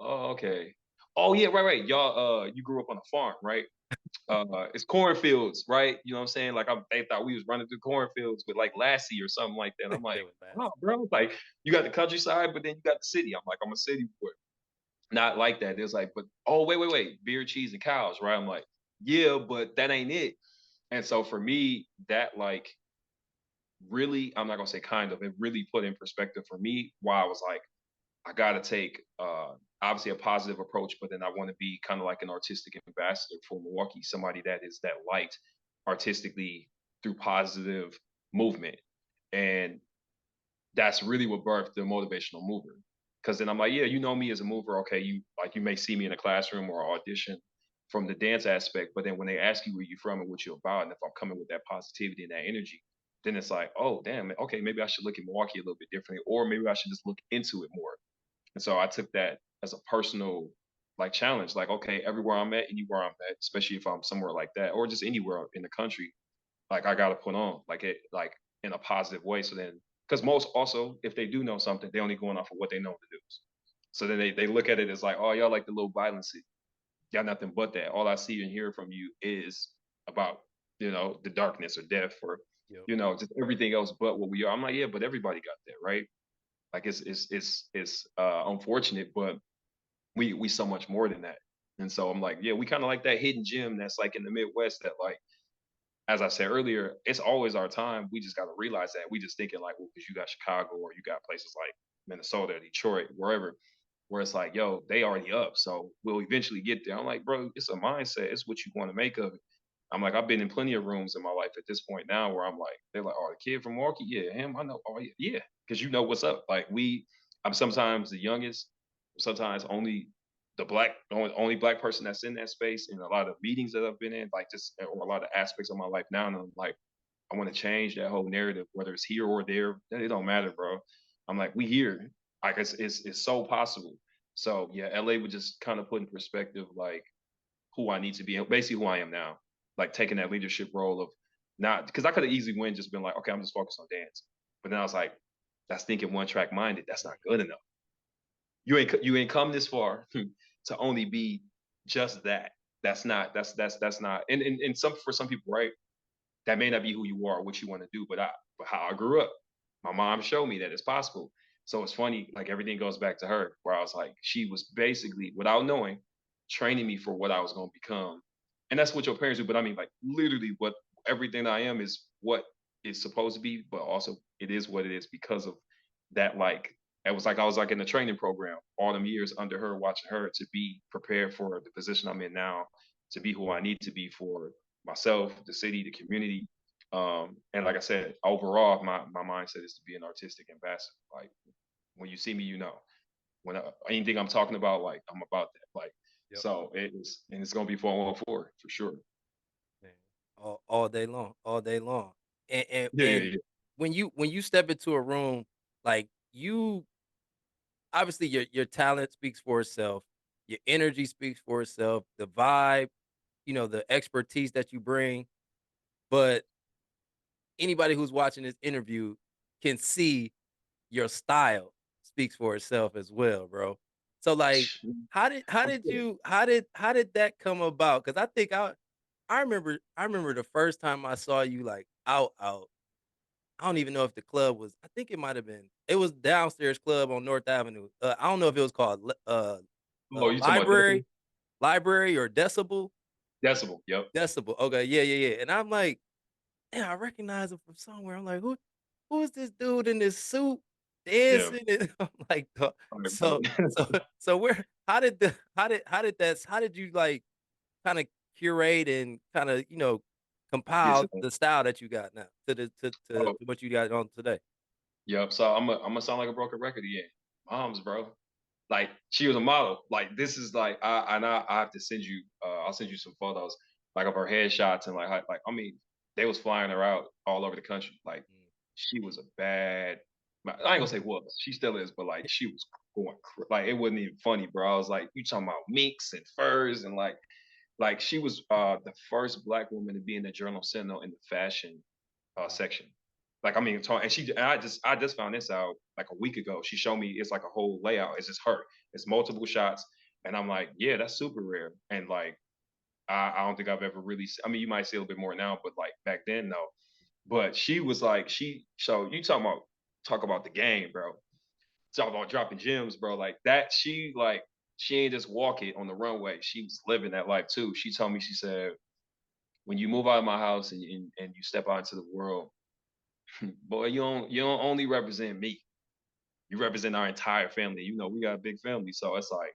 Oh, okay. Oh yeah, right. Y'all, you grew up on a farm, right? It's cornfields, right? You know what I'm saying? Like they thought we was running through cornfields with like Lassie or something like that. I'm like, It was oh, nasty. bro, like you got the countryside, but then you got the city. I'm like, I'm a city boy. Not like that. It's like, but oh, wait, beer, cheese, and cows, right? I'm like, yeah, but that ain't it. And so for me, that like really, I'm not gonna say kind of, it really put in perspective for me why I was like, I gotta take obviously a positive approach, but then I want to be kind of like an artistic ambassador for Milwaukee, somebody that is that light artistically through positive movement. And that's really what birthed the motivational mover. Cause then I'm like, yeah, you know me as a mover. Okay, you may see me in a classroom or audition from the dance aspect, but then when they ask you where you're from and what you're about, and if I'm coming with that positivity and that energy, then it's like, oh damn, okay, maybe I should look at Milwaukee a little bit differently, or maybe I should just look into it more. And so I took that as a personal like challenge, like, okay, everywhere I'm at, anywhere I'm at, especially if I'm somewhere like that, or just anywhere in the country, like I gotta put on like it like in a positive way. So then because most also, if they do know something, they only going off of what they know the news. So then they look at it as like, oh, y'all like the little violence. Y'all nothing but that. All I see and hear from you is about, the darkness or death or, Yep. just everything else but what we are. I'm like, yeah, but everybody got that, right? Like it's unfortunate, but we so much more than that. And so I'm like, yeah, we kind of like that hidden gem that's like in the Midwest that like, as I said earlier, it's always our time. We just got to realize that. We just thinking like, well, because you got Chicago or you got places like Minnesota, Detroit, wherever, where it's like, yo, they already up. So we'll eventually get there. I'm like, bro, it's a mindset. It's what you want to make of it. I'm like, I've been in plenty of rooms in my life at this point now where I'm like, they're like, oh, the kid from Milwaukee, yeah, him, I know, oh yeah, yeah, because you know what's up. Like I'm sometimes the youngest, sometimes only the only black person that's in that space in a lot of meetings that I've been in, like just or a lot of aspects of my life now, and I'm like, I want to change that whole narrative, whether it's here or there, it don't matter, bro. I'm like, we here, like it's so possible. So yeah, LA would just kind of put in perspective like who I need to be, and basically who I am now. Like taking that leadership role of not because I could have easily went just been like, okay, I'm just focused on dance. But then I was like, that's thinking one track minded. That's not good enough. You ain't come this far to only be just that. That's not and some for some people, right? That may not be who you are or what you want to do, but how I grew up. My mom showed me that it's possible. So it's funny, like everything goes back to her, where I was like, she was basically, without knowing, training me for what I was gonna become. And that's what your parents do, but I mean like literally what everything I am is what it's supposed to be, but also it is what it is because of that like it was like I was like in the training program all them years under her, watching her to be prepared for the position I'm in now, to be who I need to be for myself, the city, the community. And like I said, overall, my mindset is to be an artistic ambassador. Like when you see me, you know, anything I'm talking about, like I'm about that. Like Yep. so, and it's gonna be 414 for sure. Man. All day long, all day long. And and Yeah, yeah, and yeah. when you step into a room, like you obviously your talent speaks for itself, your energy speaks for itself, the vibe, the expertise that you bring, but anybody who's watching this interview can see your style speaks for itself as well, bro. So like how did that come about? Cuz I remember the first time I saw you like out. I don't even know if the club was I think it was downstairs club on North Avenue. I don't know if it was called Oh, you talking about Library, Library or Decibel. decibel? Yep. Decibel. Okay, yeah, yeah, yeah. And I'm like, "Damn, I recognize him from somewhere." I'm like, who is this dude in this suit Yeah. dancing?" And I'm like, All right, so bro. so where how did you like kind of curate and kind of, Get compile to that. the style that you got now to Oh, what you got on today? yep. So I'm gonna sound like a broken record again. Moms, bro. Like she was a model. Like this is like I have to send you I'll send you some photos like of her headshots and like I mean they was flying her out all over the country. Like Mm. she was a bad I ain't gonna say was, she still is, but like she was going like it wasn't even funny, bro. I was like, you talking about minks and furs and like she was the first black woman to be in the Journal Sentinel in the fashion Wow. section. Like I mean, and I just found this out like a week ago. She showed me it's like a whole layout. It's just her. It's multiple shots, and I'm like, yeah, that's super rare. And like I don't think I've ever really. I mean, you might see a little bit more now, but like back then, no. But she was like she. So you talk about the game, bro. Talk about dropping gems, bro. Like that. She ain't just walk it on the runway. She was living that life too. She told me she said when you move out of my house and you step out into the world, boy, you don't only represent me. You represent our entire family. You know, we got a big family. So it's like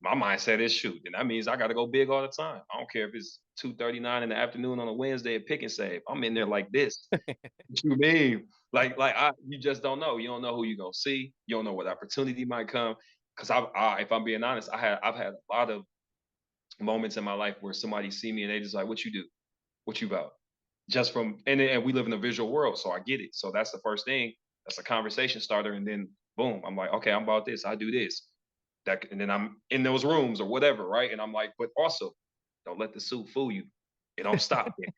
my mindset is shoot. And that means I gotta go big all the time. I don't care if it's 2:39 in the afternoon on a Wednesday at pick and save. I'm in there like this. What you mean? You just don't know. You don't know who you're gonna see. You don't know what opportunity might come. Cause if I'm being honest, I've had a lot of moments in my life where somebody see me and they just like, what you do? What you about? Just from and we live in a visual world, so I get it. So that's the first thing. That's a conversation starter, and then boom, I'm like, okay, I'm about this. I do this. That, and then I'm in those rooms or whatever, right? And I'm like, but also, don't let the suit fool you. It don't stop there.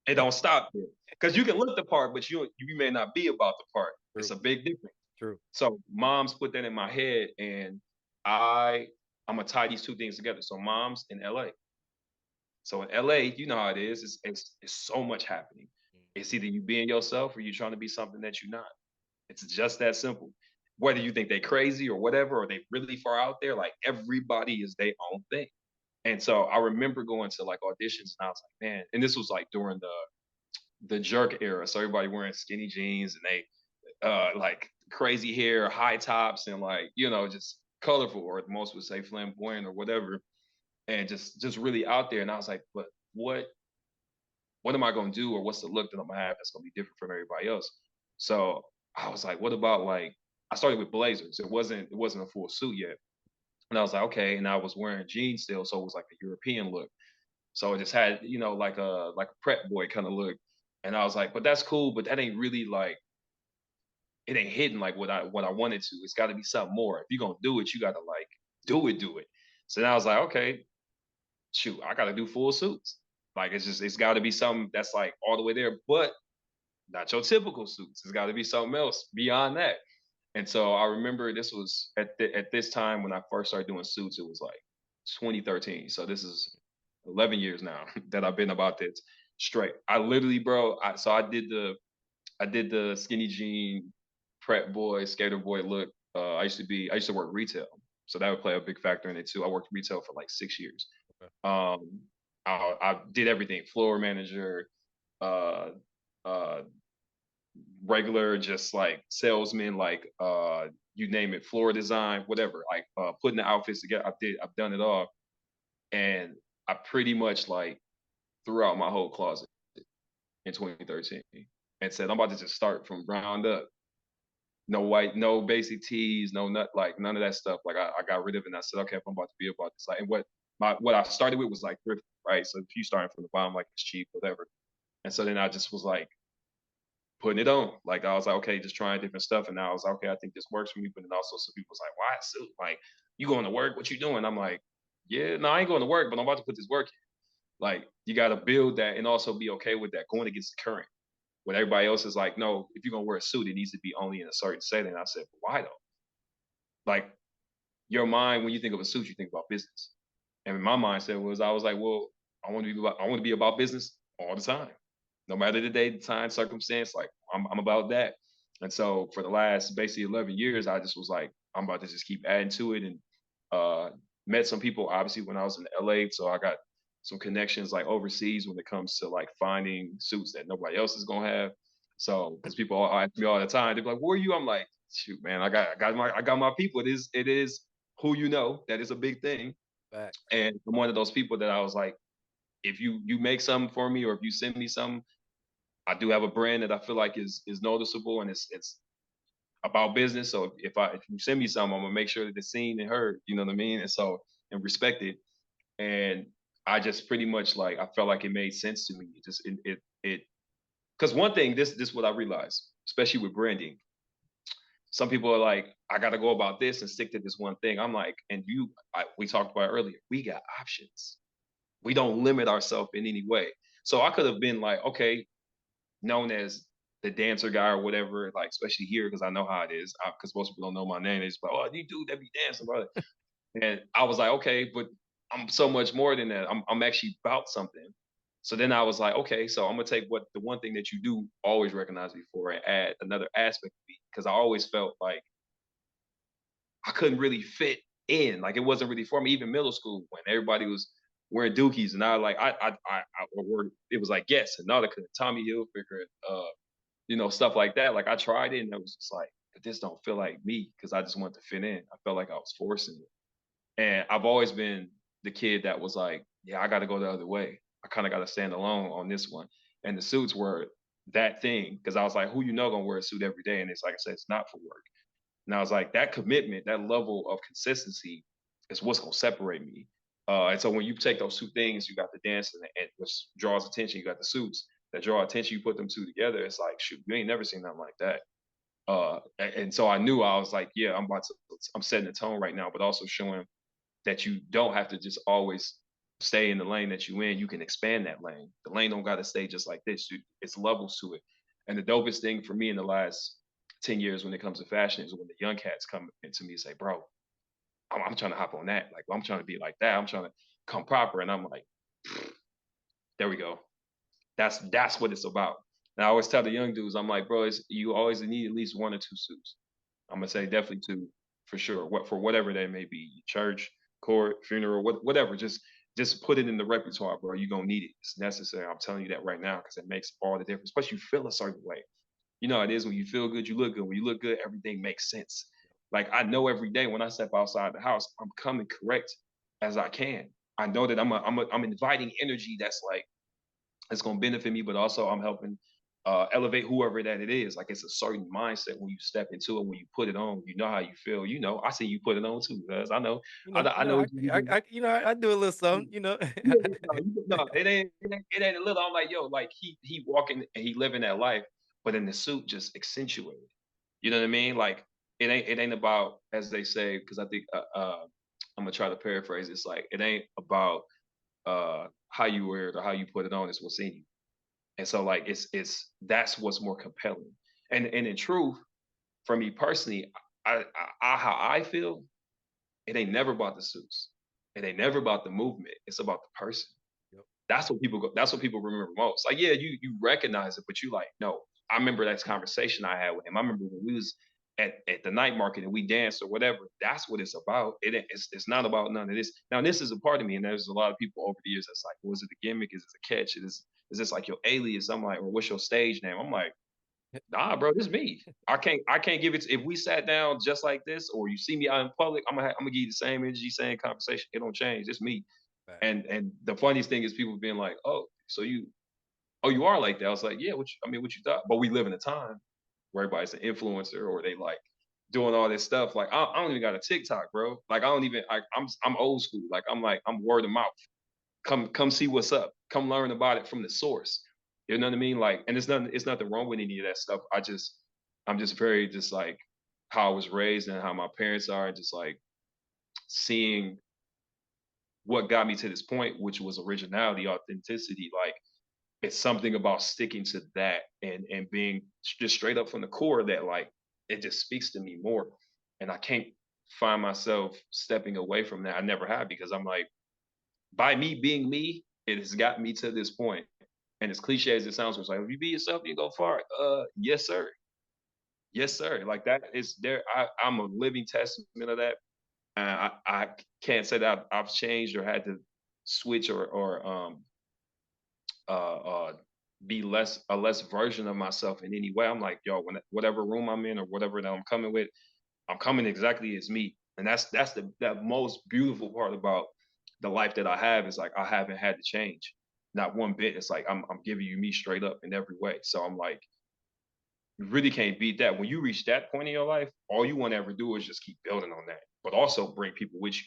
It don't stop there because you can look the part, but you may not be about the part. It's True, a big difference. true. So moms put that in my head, and I I'm gonna tie these two things together. So moms in LA, so in LA, you know how it is. It's so much happening. Mm. It's either you being yourself or you trying to be something that you're not. It's just that simple. Whether you think they crazy or whatever, or they really far out there, like everybody is their own thing. And so I remember going to like auditions and I was like, man, and this was like during the jerk era. So everybody wearing skinny jeans and they like crazy hair, high tops, and like, just colorful, or most would say flamboyant or whatever, and just really out there. And I was like, but what am I going to do, or what's the look that I'm gonna have that's going to be different from everybody else? So I was like, what about like I started with blazers. It wasn't a full suit yet, and I was like, okay. And I was wearing jeans still, so it was like a European look. So it just had like a prep boy kind of look, and I was like, but that's cool, but that ain't really like it ain't hidden like what I wanted to. It's got to be something more. If you're gonna do it, you got to like do it, do it. So then I was like, okay, shoot, I got to do full suits. Like it's got to be something that's like all the way there, but not your typical suits. It's got to be something else beyond that. And so I remember this was at this time when I first started doing suits. It was like 2013. So this is 11 years now that I've been about this straight. I literally, bro. So I did the skinny jean prep boy skater boy look. I used to work retail, so that would play a big factor in it too. I worked retail for like 6 years. Okay. Um, I did everything: floor manager, uh, uh, regular, just like salesman, like you name it, floor design, whatever. Like putting the outfits together. I've done it all, and I pretty much like threw out my whole closet in 2013 and said, I'm about to just start from ground up. No white, no basic tees, no nut, like none of that stuff. Like I got rid of it and I said, okay, if I'm about to be about this. Like, and what I started with was like thrift, right? So if you starting from the bottom, like it's cheap, whatever. And so then I just was like putting it on. Like I was like, okay, just trying different stuff. And now I was like, okay, I think this works for me. But then also some people was like, why suit? Like, you going to work? What you doing? I'm like, yeah, no, I ain't going to work, but I'm about to put this work in. Like you gotta build that and also be okay with that, going against the current. When everybody else is like, no, if you're gonna wear a suit, it needs to be only in a certain setting. I said, why though? Like your mind, when you think of a suit, you think about business. And my mindset was, I was like, well, I want to be about business all the time, no matter the day, the time, circumstance. Like I'm about that. And so for the last basically 11 years, I just was like, I'm about to just keep adding to it, and uh, met some people obviously when I was in LA. So I got some connections like overseas when it comes to like finding suits that nobody else is gonna have. So because people ask me all the time, they're like, "Where are you?" I'm like, "Shoot, man, I got my people. It is who you know. That is a big thing." Facts. And I'm one of those people that I was like, if you make something for me or if you send me something, I do have a brand that I feel like is noticeable and it's about business. So if you send me something, I'm gonna make sure that it's seen and heard. You know what I mean? And so and respected. And I just pretty much like I felt like it made sense to me. It just it because one thing, this what I realized, especially with branding. Some people are like, I got to go about this and stick to this one thing. I'm like, and we talked about earlier, we got options. We don't limit ourselves in any way. So I could have been like, okay, known as the dancer guy or whatever, like especially here because I know how it is. Because most people don't know my name. They just like, oh, you do that be dancing, brother. And I was like, okay, but I'm so much more than that. I'm actually about something. So then I was like, okay, so I'm gonna take what the one thing that you do always recognize me for and add another aspect of me because I always felt like I couldn't really fit in. Like it wasn't really for me. Even middle school when everybody was wearing dookies and I wore it was like yes and Nautica, Tommy Hilfiger, stuff like that. Like I tried it and I was just like, but this don't feel like me because I just wanted to fit in. I felt like I was forcing it. And I've always been the kid that was like, yeah, I got to go the other way. I kind of got to stand alone on this one. And the suits were that thing because I was like, who you know gonna wear a suit every day? And it's like I said, it's not for work. And I was like, that commitment, that level of consistency is what's gonna separate me. And so when you take those two things, you got the dance and which draws attention, you got the suits that draw attention, you put them two together, it's like, shoot, you ain't never seen nothing like that. And so I knew I was like, yeah, I'm setting the tone right now, but also showing that you don't have to just always stay in the lane that you in. You can expand that lane. The lane don't got to stay just like this. It's levels to it. And the dopest thing for me in the last 10 years when it comes to fashion is when the young cats come into me and say, bro, I'm trying to hop on that. Like, I'm trying to be like that. I'm trying to come proper. And I'm like, there we go. That's what it's about. And I always tell the young dudes, I'm like, bro, you always need at least one or two suits. I'm gonna say definitely two for sure. What for whatever that may be, church, court, funeral, whatever. Just put it in the repertoire, bro. You're gonna need it. It's necessary. I'm telling you that right now because it makes all the difference. Especially you feel a certain way. You know how it is when you feel good, you look good. When you look good, everything makes sense. Like I know every day when I step outside the house, I'm coming correct as I can. I know that I'm inviting energy that's like it's going to benefit me, but also I'm helping elevate whoever that it is. Like it's a certain mindset when you step into it, when you put it on, you know how you feel. You know, I see you put it on too, guys. I know, I know what you do. I do a little something, Yeah, no, it ain't a little. I'm like, yo, like he walking and he living that life, but in the suit just accentuated. You know what I mean? Like it ain't about as they say because I think I'm gonna try to paraphrase. It's like it ain't about how you wear it or how you put it on. It's what's in you. And so like it's that's what's more compelling. And in truth, for me personally, how I feel, it ain't never about the suits. It ain't never about the movement. It's about the person. Yep. That's what people remember most. Like, yeah, you recognize it, but you like, no, I remember that conversation I had with him. I remember when we was at the night market and we danced or whatever. That's what it's about. It's not about none of this. Now, this is a part of me, and there's a lot of people over the years that's like, was it a gimmick? Is it a catch? Is this like your alias? I'm like, or what's your stage name? I'm like, nah, bro, this is me. I can't give it. If we sat down just like this, or you see me out in public, I'm gonna give you the same energy, same conversation. It don't change. It's me. Fact. And the funniest thing is people being like, "Oh, so you are like that." I was like, "Yeah, what you thought?" But we live in a time where everybody's an influencer or they like doing all this stuff. Like I don't even got a TikTok, bro. Like I don't even. I'm old school. Like I'm word of mouth. Come see what's up. Come learn about it from the source. You know what I mean? Like, and it's nothing wrong with any of that stuff. I'm just very just like how I was raised and how my parents are, and just like seeing what got me to this point, which was originality, authenticity. Like it's something about sticking to that and being just straight up from the core that like it just speaks to me more. And I can't find myself stepping away from that. I never have because I'm like, by me being me, it has got me to this point. And as cliche as it sounds, it's like if you be yourself, you go far. Yes, sir. Yes, sir. Like that is there. I'm a living testament of that. I can't say that I've changed or had to switch or uh be less version of myself in any way. I'm like, yo, whatever room I'm in or whatever that I'm coming with, I'm coming exactly as me. And that's that most beautiful part about the life that I have is like I haven't had to change. Not one bit. It's like I'm giving you me straight up in every way. So I'm like, you really can't beat that. When you reach that point in your life, all you want to ever do is just keep building on that, but also bring people with you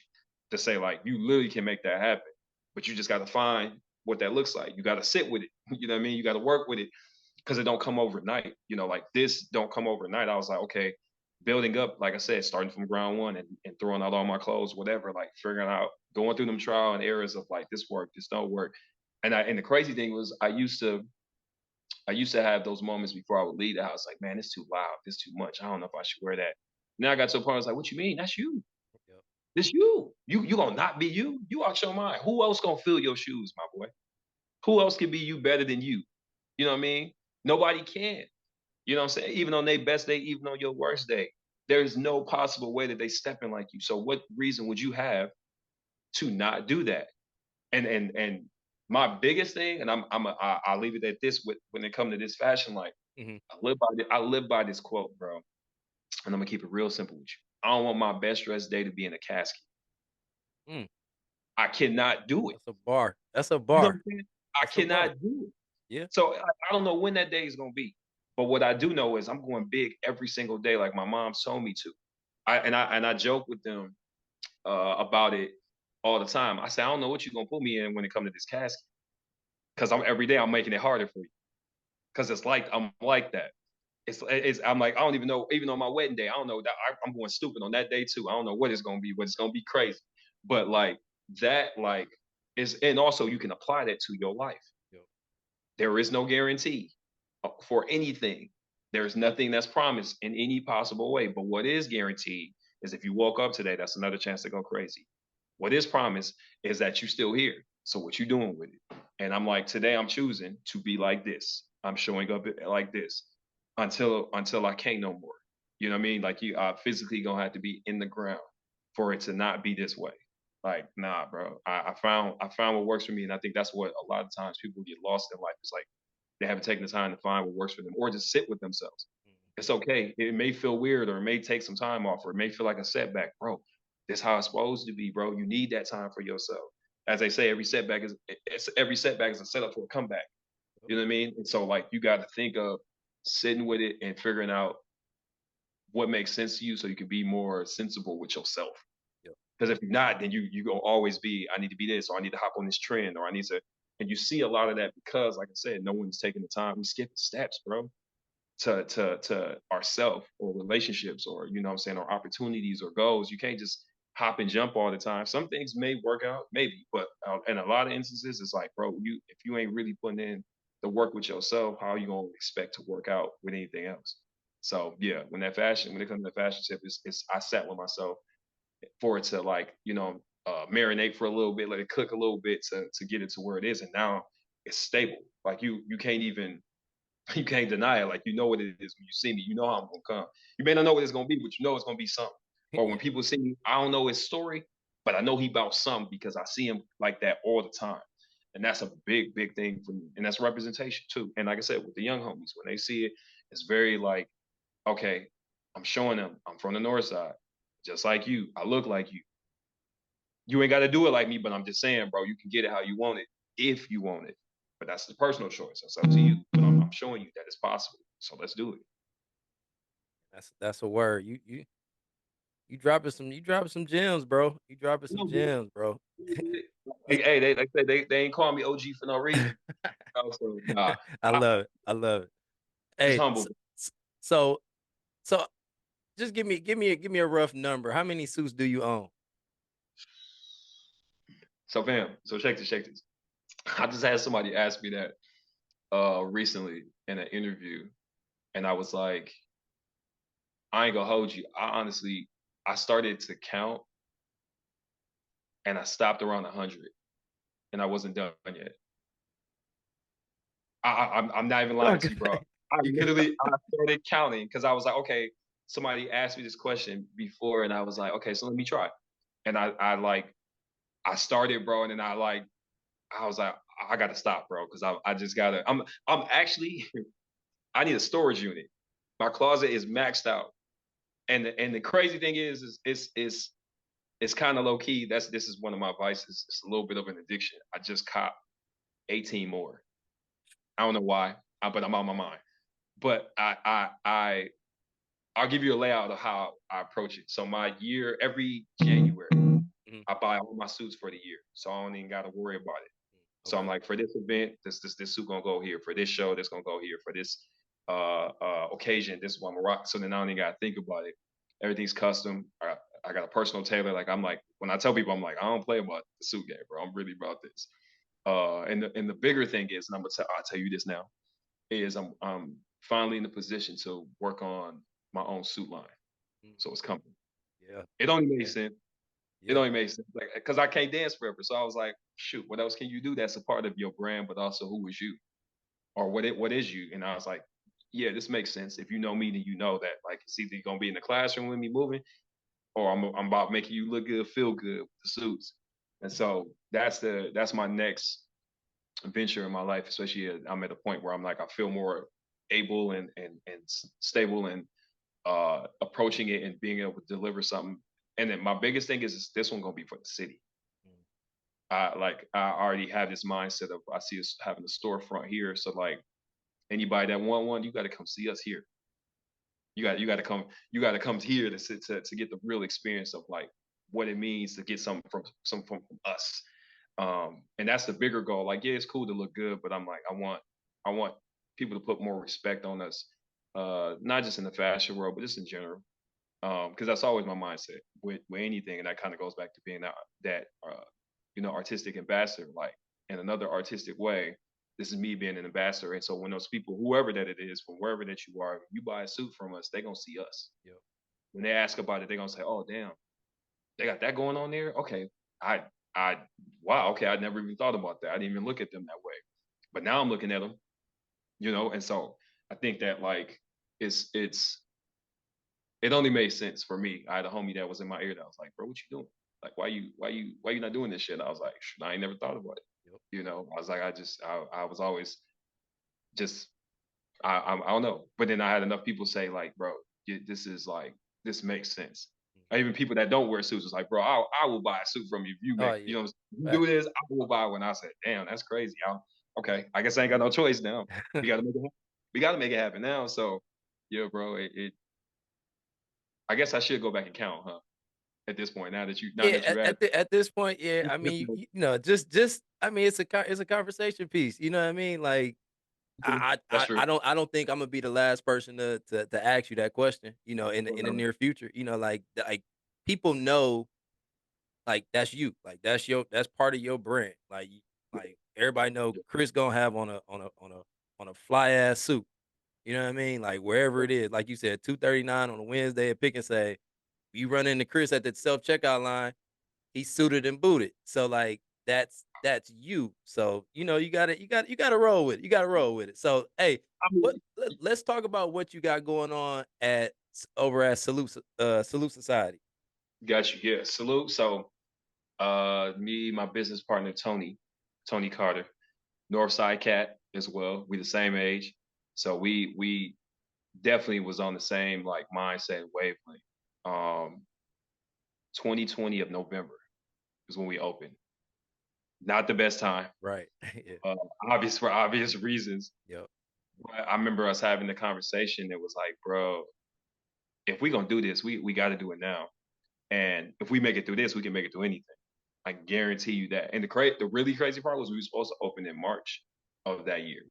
to say, like, you literally can make that happen. But you just got to find what that looks like. You got to sit with it. You know what I mean? You got to work with it because it don't come overnight. Like this don't come overnight. I was like, okay, building up, like I said, starting from ground one and throwing out all my clothes, whatever, like figuring out, going through them trial and errors of like this work, this don't work. And the crazy thing was I used to have those moments before I would leave the house, like, man, it's too loud, it's too much. I don't know if I should wear that. Now I got to a point, I was like, what you mean? That's you. Yep. It's you. You gonna not be you? You out your mind. Who else gonna fill your shoes, my boy? Who else can be you better than you? You know what I mean? Nobody can. You know what I'm saying? Even on their best day, even on your worst day, there's no possible way that they step in like you. So what reason would you have to not do that? And my biggest thing, and I'll leave it at this with when it comes to this fashion, like Mhm. I live by this quote, bro, and I'm gonna keep it real simple with you. I don't want my best dressed day to be in a casket. Mm. I cannot do it. That's a bar. That's a You know what bar. I'm saying? I That's a bar. cannot do it. Yeah. So I don't know when that day is gonna be. But what I do know is I'm going big every single day, like my mom told me to. I joke with them about it all the time. I say, I don't know what you're gonna put me in when it comes to this casket. Because I'm every day I'm making it harder for you. Because it's like I'm like that. It's I'm like, I don't even know, even on my wedding day, I don't know that I'm going stupid on that day too. I don't know what it's gonna be, but it's gonna be crazy. But like that, like is, and also you can apply that to your life. Yep. There is no guarantee for anything. There's nothing that's promised in any possible way. But what is guaranteed is if you woke up today, that's another chance to go crazy. What is promised is that you're still here. So what you doing with it? And I'm like, today I'm choosing to be like this. I'm showing up like this until I can't no more. You know what I mean? Like you are physically gonna have to be in the ground for it to not be this way. Like, nah, bro. I found what works for me. And I think that's what a lot of times people get lost in life. It's like they haven't taken the time to find what works for them or just sit with themselves. Mhm. It's okay. It may feel weird or it may take some time off or it may feel like a setback, bro. This how it's supposed to be, bro. You need that time for yourself. As they say, every setback is a setup for a comeback. Yep. You know what I mean? And so like you got to think of sitting with it and figuring out what makes sense to you so you can be more sensible with yourself. Yep. Because if you're not, then you gonna always be, I need to be this, or I need to hop on this trend, or I need to. And you see a lot of that because, like I said, no one's taking the time. We skip steps, bro, to ourself or relationships or you know what I'm saying, or opportunities or goals. You can't just hop and jump all the time. Some things may work out, maybe, but in a lot of instances, it's like, bro, you if you ain't really putting in the work with yourself, how are you gonna expect to work out with anything else? So yeah, when it comes to the fashion tip, it's I sat with myself for it to like, marinate for a little bit, let it cook a little bit to get it to where it is. And now it's stable. Like you can't even you can't deny it. Like you know what it is when you see me. You know how I'm gonna come. You may not know what it's gonna be, but you know it's gonna be something. Or when Yeah, people see me, I don't know his story, but I know he about something because I see him like that all the time. And that's a big, big thing for me. And that's representation too. And like I said, with the young homies, when they see it, it's very like, okay, I'm showing them I'm from the north side. Just like you. I look like you. You ain't got to do it like me, but I'm just saying, bro, you can get it how you want it if you want it. But that's the personal choice. That's up to you. But I'm showing you that it's possible. So let's do it. that's a word. You dropping some gems, bro. You dropping some gems, bro. Like, It hey, they ain't calling me OG for no reason. So nah, I I love it. I love it. just Hey, humble. so so just give me a rough number. How many suits do you own? So fam, so check this. I just had somebody ask me that recently in an interview, and I was like, I ain't gonna hold you. I started to count and I stopped around 100 and I wasn't done yet. I'm not even lying to Okay. you, bro. I started counting because I was like, okay, somebody asked me this question before, and I was like, okay, so let me try. And I started, bro, and then I was like, I gotta stop, bro, because I just gotta. I'm actually I need a storage unit. My closet is maxed out, and the crazy thing is it's kind of low key. This is one of my vices. It's a little bit of an addiction. I just cop 18 more. I don't know why, but I'm on my mind. But I'll give you a layout of how I approach it. So my year, every January, Mhm. I buy all my suits for the year, so I don't even got to worry about it. So I'm Okay. like, for this event, this suit gonna go here. For this show, this gonna go here. For this occasion, this one I'm gonna rock. So then I don't even gotta think about it. Everything's custom. I got a personal tailor. Like I'm like, when I tell people, I'm like, I don't play about the suit game, bro. I'm really about this. And the bigger thing is, and I'll tell you this now, is I'm finally in the position to work on my own suit line. Mhm. So it's coming. Yeah. It only made Yeah. sense. It Yeah. only made sense, like, because I can't dance forever. So I was like, shoot, what else can you do that's a part of your brand, but also who is you, or what is you? And I was like, yeah, this makes sense. If you know me, then you know that like it's either you're gonna be in the classroom with me moving, or I'm about making you look good, feel good with the suits. And so that's my next venture in my life, especially I'm at a point where I'm like I feel more able and stable and approaching it and being able to deliver something. And then my biggest thing is this one gonna be for the city. Mhm. I already have this mindset of I see us having a storefront here, so like anybody that want one, you got to come see us here. You got to come here to sit to get the real experience of like what it means to get something from us. And that's the bigger goal. Like, yeah, it's cool to look good, but I'm like, I want people to put more respect on us, not just in the fashion world, but just in general. Because that's always my mindset with anything, and that kind of goes back to being that artistic ambassador. Like in another artistic way, this is me being an ambassador. And so when those people, whoever that it is, from wherever that you are, you buy a suit from us, they gonna see us. Yep. When they ask about it, they're gonna say, "Oh, damn, they got that going on there." Okay, I, I, wow, okay, I never even thought about that. I didn't even look at them that way, but now I'm looking at them, and so I think that like it's it only made sense for me. I had a homie that was in my ear that was like, "Bro, what you doing? Like, why you not doing this shit?" I was like, "I ain't never thought about it." Yep. I was like, I was always just I don't know. But then I had enough people say like, "Bro, this is like this makes sense." Mhm. Even people that don't wear suits was like, "Bro, I will buy a suit from you if you Oh, make yeah. if you do Facts. this. I will buy one." I said, "Damn, that's crazy." Okay, I guess I ain't got no choice now. We got to make it. We got to make it happen now. So, yeah, bro, I guess I should go back and count, huh? At this point, now Yeah, that you asked, at this point, yeah, I mean, just I mean, it's a conversation piece, you know what I mean? Like, that's true. I don't think Imma be the last person to ask you that question, in the Whatever. near future, like, people know like that's you. Like that's part of your brand. Like everybody know Chris gonna have on a fly ass suit. You know what I mean? Like wherever it is, like you said, 239 on a Wednesday at Pick and Say, you run into Chris at the self checkout line, he's suited and booted. So like that's you. So you gotta roll with it. You gotta roll with it. So hey, I mean, let's talk about what you got going on over at Salute Society. got you. Yeah, salute. So, me, my business partner Tony Carter, Northside cat as well. We the same age, so we definitely was on the same like mindset and wavelength. Um, 2020 of November is when we opened. Not the best time, Right. Yeah. uh, obvious for obvious reasons. Yep. But I remember us having the conversation. It was like, bro, if we gonna do this, we got to do it now. And if we make it through this, we can make it through anything. I guarantee you that. And the really crazy part was we were supposed to open in March of that year,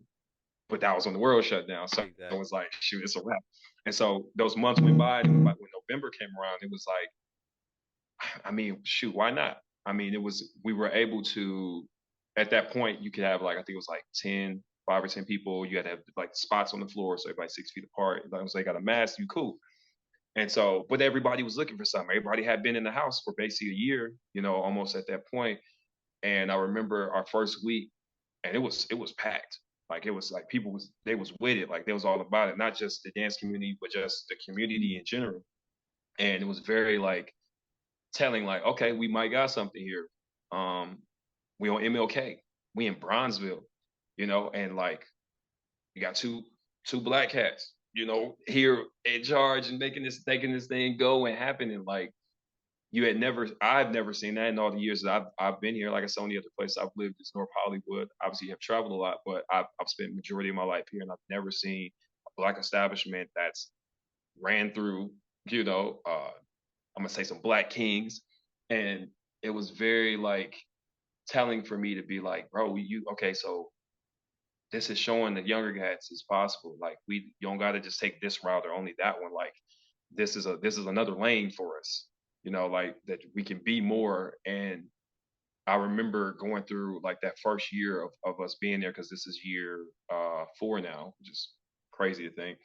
but that was when the world shut down. So it Exactly. was like, shoot, it's a wrap. And so those months went by, and when November came around, it was like, I mean, shoot, why not? I mean, we were able to, at that point, you could have like, I think it was like 10, 5 or 10 people. You had to have like spots on the floor, so everybody 6 feet apart. As long as they got a mask, you cool. And so, but everybody was looking for something. Everybody had been in the house for basically a year, almost at that point. And I remember our first week, and it was packed. Like it was like they was with it, like they was all about it, not just the dance community, but just the community in general. And it was very like telling, like, okay, we might got something here. Um, we on MLK, we in Bronzeville, and like you got two black cats, here in charge and making this thing go and happen. And like I've never seen that in all the years that I've been here. Like I said, on the other place I've lived is North Hollywood. Obviously, have traveled a lot, but I've spent majority of my life here, and I've never seen a black establishment that's ran through, I'm gonna say some black kings, and it was very like telling for me to be like, bro, you okay? So this is showing the younger guys it's possible. Like you don't got to just take this route or only that one. Like this is another lane for us. Like that we can be more. And I remember going through like that first year of us being there, because this is year 4 now, which is crazy to think.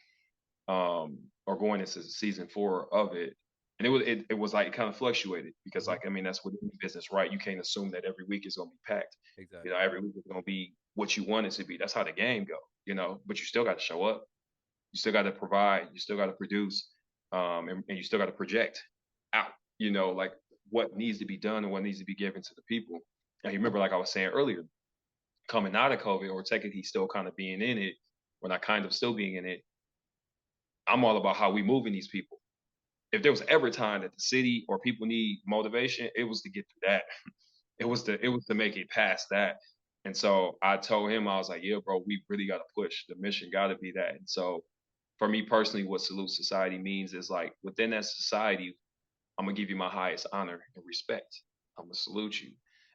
Or going into season 4 of it. And it was like kind of fluctuated because, Hmm. like, I mean, that's what business, right? You can't assume that every week is gonna be packed. Exactly. Every week is gonna be what you want it to be. That's how the game go, but you still got to show up. You still got to provide. You still got to produce, and you still got to project out. Like what needs to be done and what needs to be given to the people. And you remember, like I was saying earlier, coming out of COVID, or technically still kind of being in it, or not kind of still being in it. I'm all about how we moving these people. If there was ever a time that the city or people need motivation, it was to get through that. It was to make it past that. And so I told him, I was like, yeah, bro, we really got to push. The mission got to be that. And so for me personally, what Salute Society means is like within that society, I'm gonna give you my highest honor and respect. I'm gonna salute you,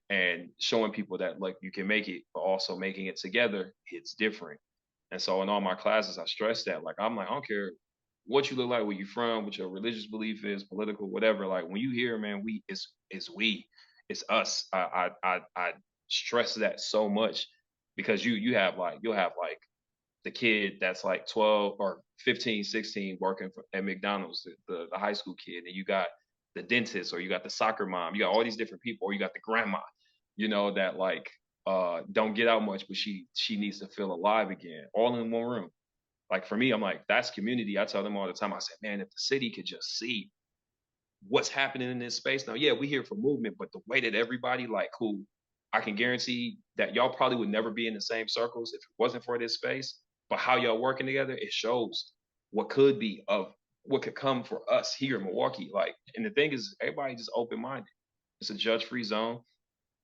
and showing people that like you can make it, but also making it together, it's different. And so in all my classes, I stress that. Like I'm like, I don't care what you look like, where you from, what your religious belief is, political, whatever. Like when you hear, man, it's we, it's us. I stress that so much because you'll have like the kid that's like 12 or 15, 16 working at McDonald's, the high school kid, and you got the dentist, or you got the soccer mom, you got all these different people, or you got the grandma, that like don't get out much, but she needs to feel alive again, all in one room. Like for me, I'm like, that's community. I tell them all the time. I said, man, if the city could just see what's happening in this space. Now, yeah, we here for movement, but the way that everybody like who I can guarantee that y'all probably would never be in the same circles if it wasn't for this space. But how y'all working together, it shows what could be of what could come for us here in Milwaukee. Like, and the thing is, everybody just open minded. It's a judge free zone.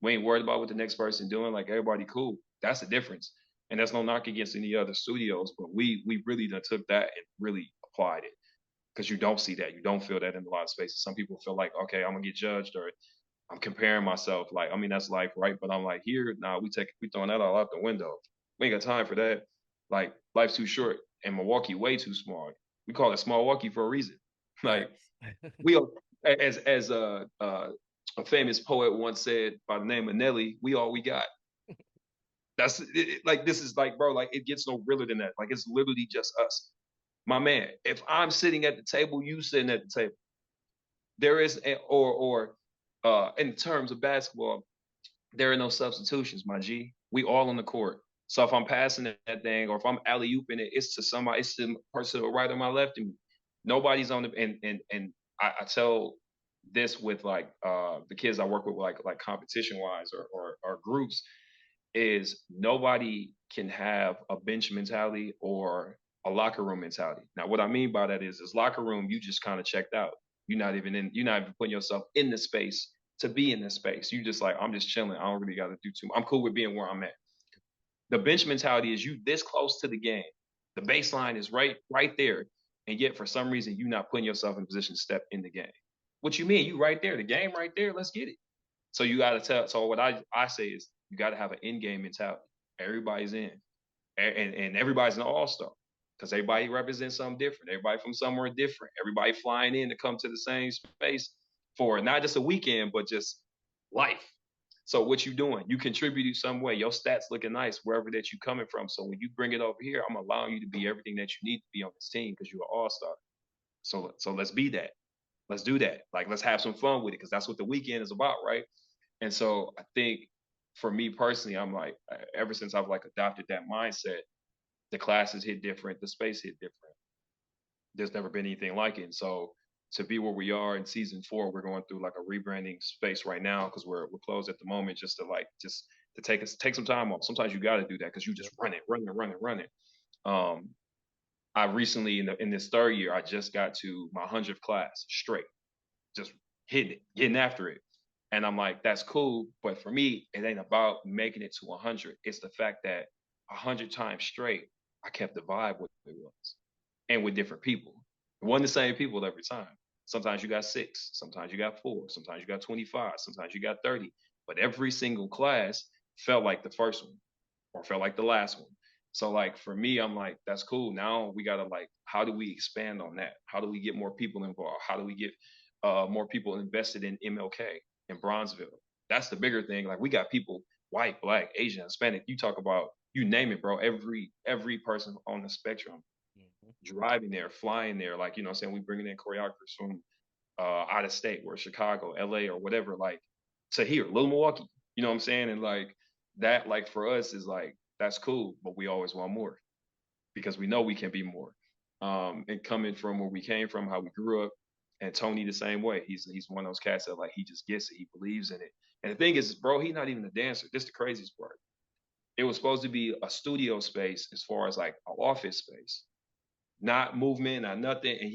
We ain't worried about what the next person doing. Like everybody cool. That's the difference. And that's no knock against any other studios, but we really done took that and really applied it, because you don't see that. You don't feel that in a lot of spaces. Some people feel like, okay, I'm gonna get judged, or I'm comparing myself. Like, I mean, that's life, right? But I'm like, here, nah, we throwing that all out the window. We ain't got time for that. Like, life's too short, and Milwaukee way too small. We call it small Milwaukee for a reason. Like, Facts. we are as A famous poet once said by the name of Nelly, "We all we got." Like this is like, bro, like it gets no realer than that. Like it's literally just us. My man, if I'm sitting at the table, you sitting at the table. There is in terms of basketball, there are no substitutions, my G. We all on the court. So if I'm passing that thing or if I'm alley ooping it, it's to somebody, it's to the person to the right or my left of me. Nobody's on the and I tell this with like the kids I work with like competition wise or groups is nobody can have a bench mentality or a locker room mentality. Now, what I mean by that is locker room, you just kind of checked out. You're not even putting yourself in the space to be in the space. You just like, I'm just chilling. I don't really got to do too much. I'm cool with being where I'm at. The bench mentality is you this close to the game. The baseline is right there. And yet for some reason, you're not putting yourself in a position to step in the game. What you mean? You right there, the game right there. Let's get it. So you got to tell. So what I say is you got to have an in game mentality. Everybody's in, and everybody's an all star because everybody represents something different. Everybody from somewhere different. Everybody flying in to come to the same space for not just a weekend, but just life. So what you doing? You contributed some way. Your stats looking nice wherever that you coming from. So when you bring it over here, I'm allowing you to be everything that you need to be on this team because you're an all star. So let's be that. Let's do that. Like let's have some fun with it because that's what the weekend is about, right? And so I think for me personally, I'm like, ever since I've like adopted that mindset, the classes hit different, the space hit different. There's never been anything like it. And so to be where we are in season 4, we're going through like a rebranding space right now because we're closed at the moment just to like just to take some time off. Sometimes you got to do that because you just Yep. running. Um, I recently in this third year, I just got to my 100th class straight, just hitting it, getting after it. And I'm like, that's cool. But for me, it ain't about making it to 100. It's the fact that 100 times straight, I kept the vibe what it was and with different people. It wasn't the same people every time. Sometimes you got 6, sometimes you got 4, sometimes you got 25, sometimes you got 30. But every single class felt like the first one or felt like the last one. So like for me, I'm like, that's cool. Now we gotta like, how do we expand on that? How do we get more people involved? How do we get more people invested in MLK in Bronzeville? That's the bigger thing. Like we got people, white, black, Asian, Hispanic. You talk about, you name it, bro. Every person on the spectrum Mhm. driving there, flying there. Like you know, what I'm saying we bringing in choreographers from out of state, or Chicago, LA, or whatever, like to here, little Milwaukee. You know what I'm saying? And like that, like for us is like that's cool, but we always want more because we know we can be more. And coming from where we came from, how we grew up, and Tony the same way. He's one of those cats that like he just gets it, he believes in it. And the thing is, bro, he's not even a dancer. This is the craziest part. It was supposed to be a studio space as far as like an office space, not movement, not nothing. And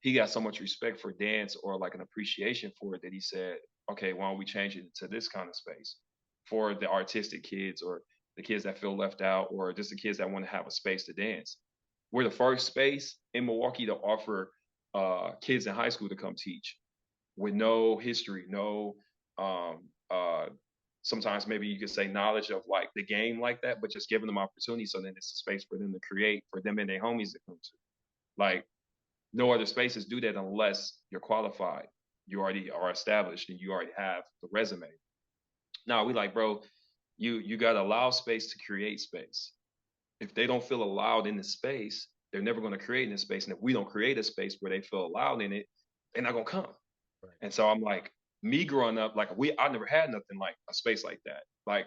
he got so much respect for dance or like an appreciation for it that he said, okay, why don't we change it to this kind of space for the artistic kids or the kids that feel left out or just the kids that want to have a space to dance. We're the first space in Milwaukee to offer kids in high school to come teach with no history, no um, uh, sometimes maybe you could say knowledge of like the game like that, but just giving them opportunity so then it's a space for them to create for them and their homies to come to. Like no other spaces do that unless you're qualified. You already are established and you already have the resume. Now we like, bro, you gotta allow space to create space. If they don't feel allowed in the space, they're never gonna create in the space. And if we don't create a space where they feel allowed in it, they're not gonna come. Right. And so I'm like, me growing up, like I never had nothing like a space like that. Like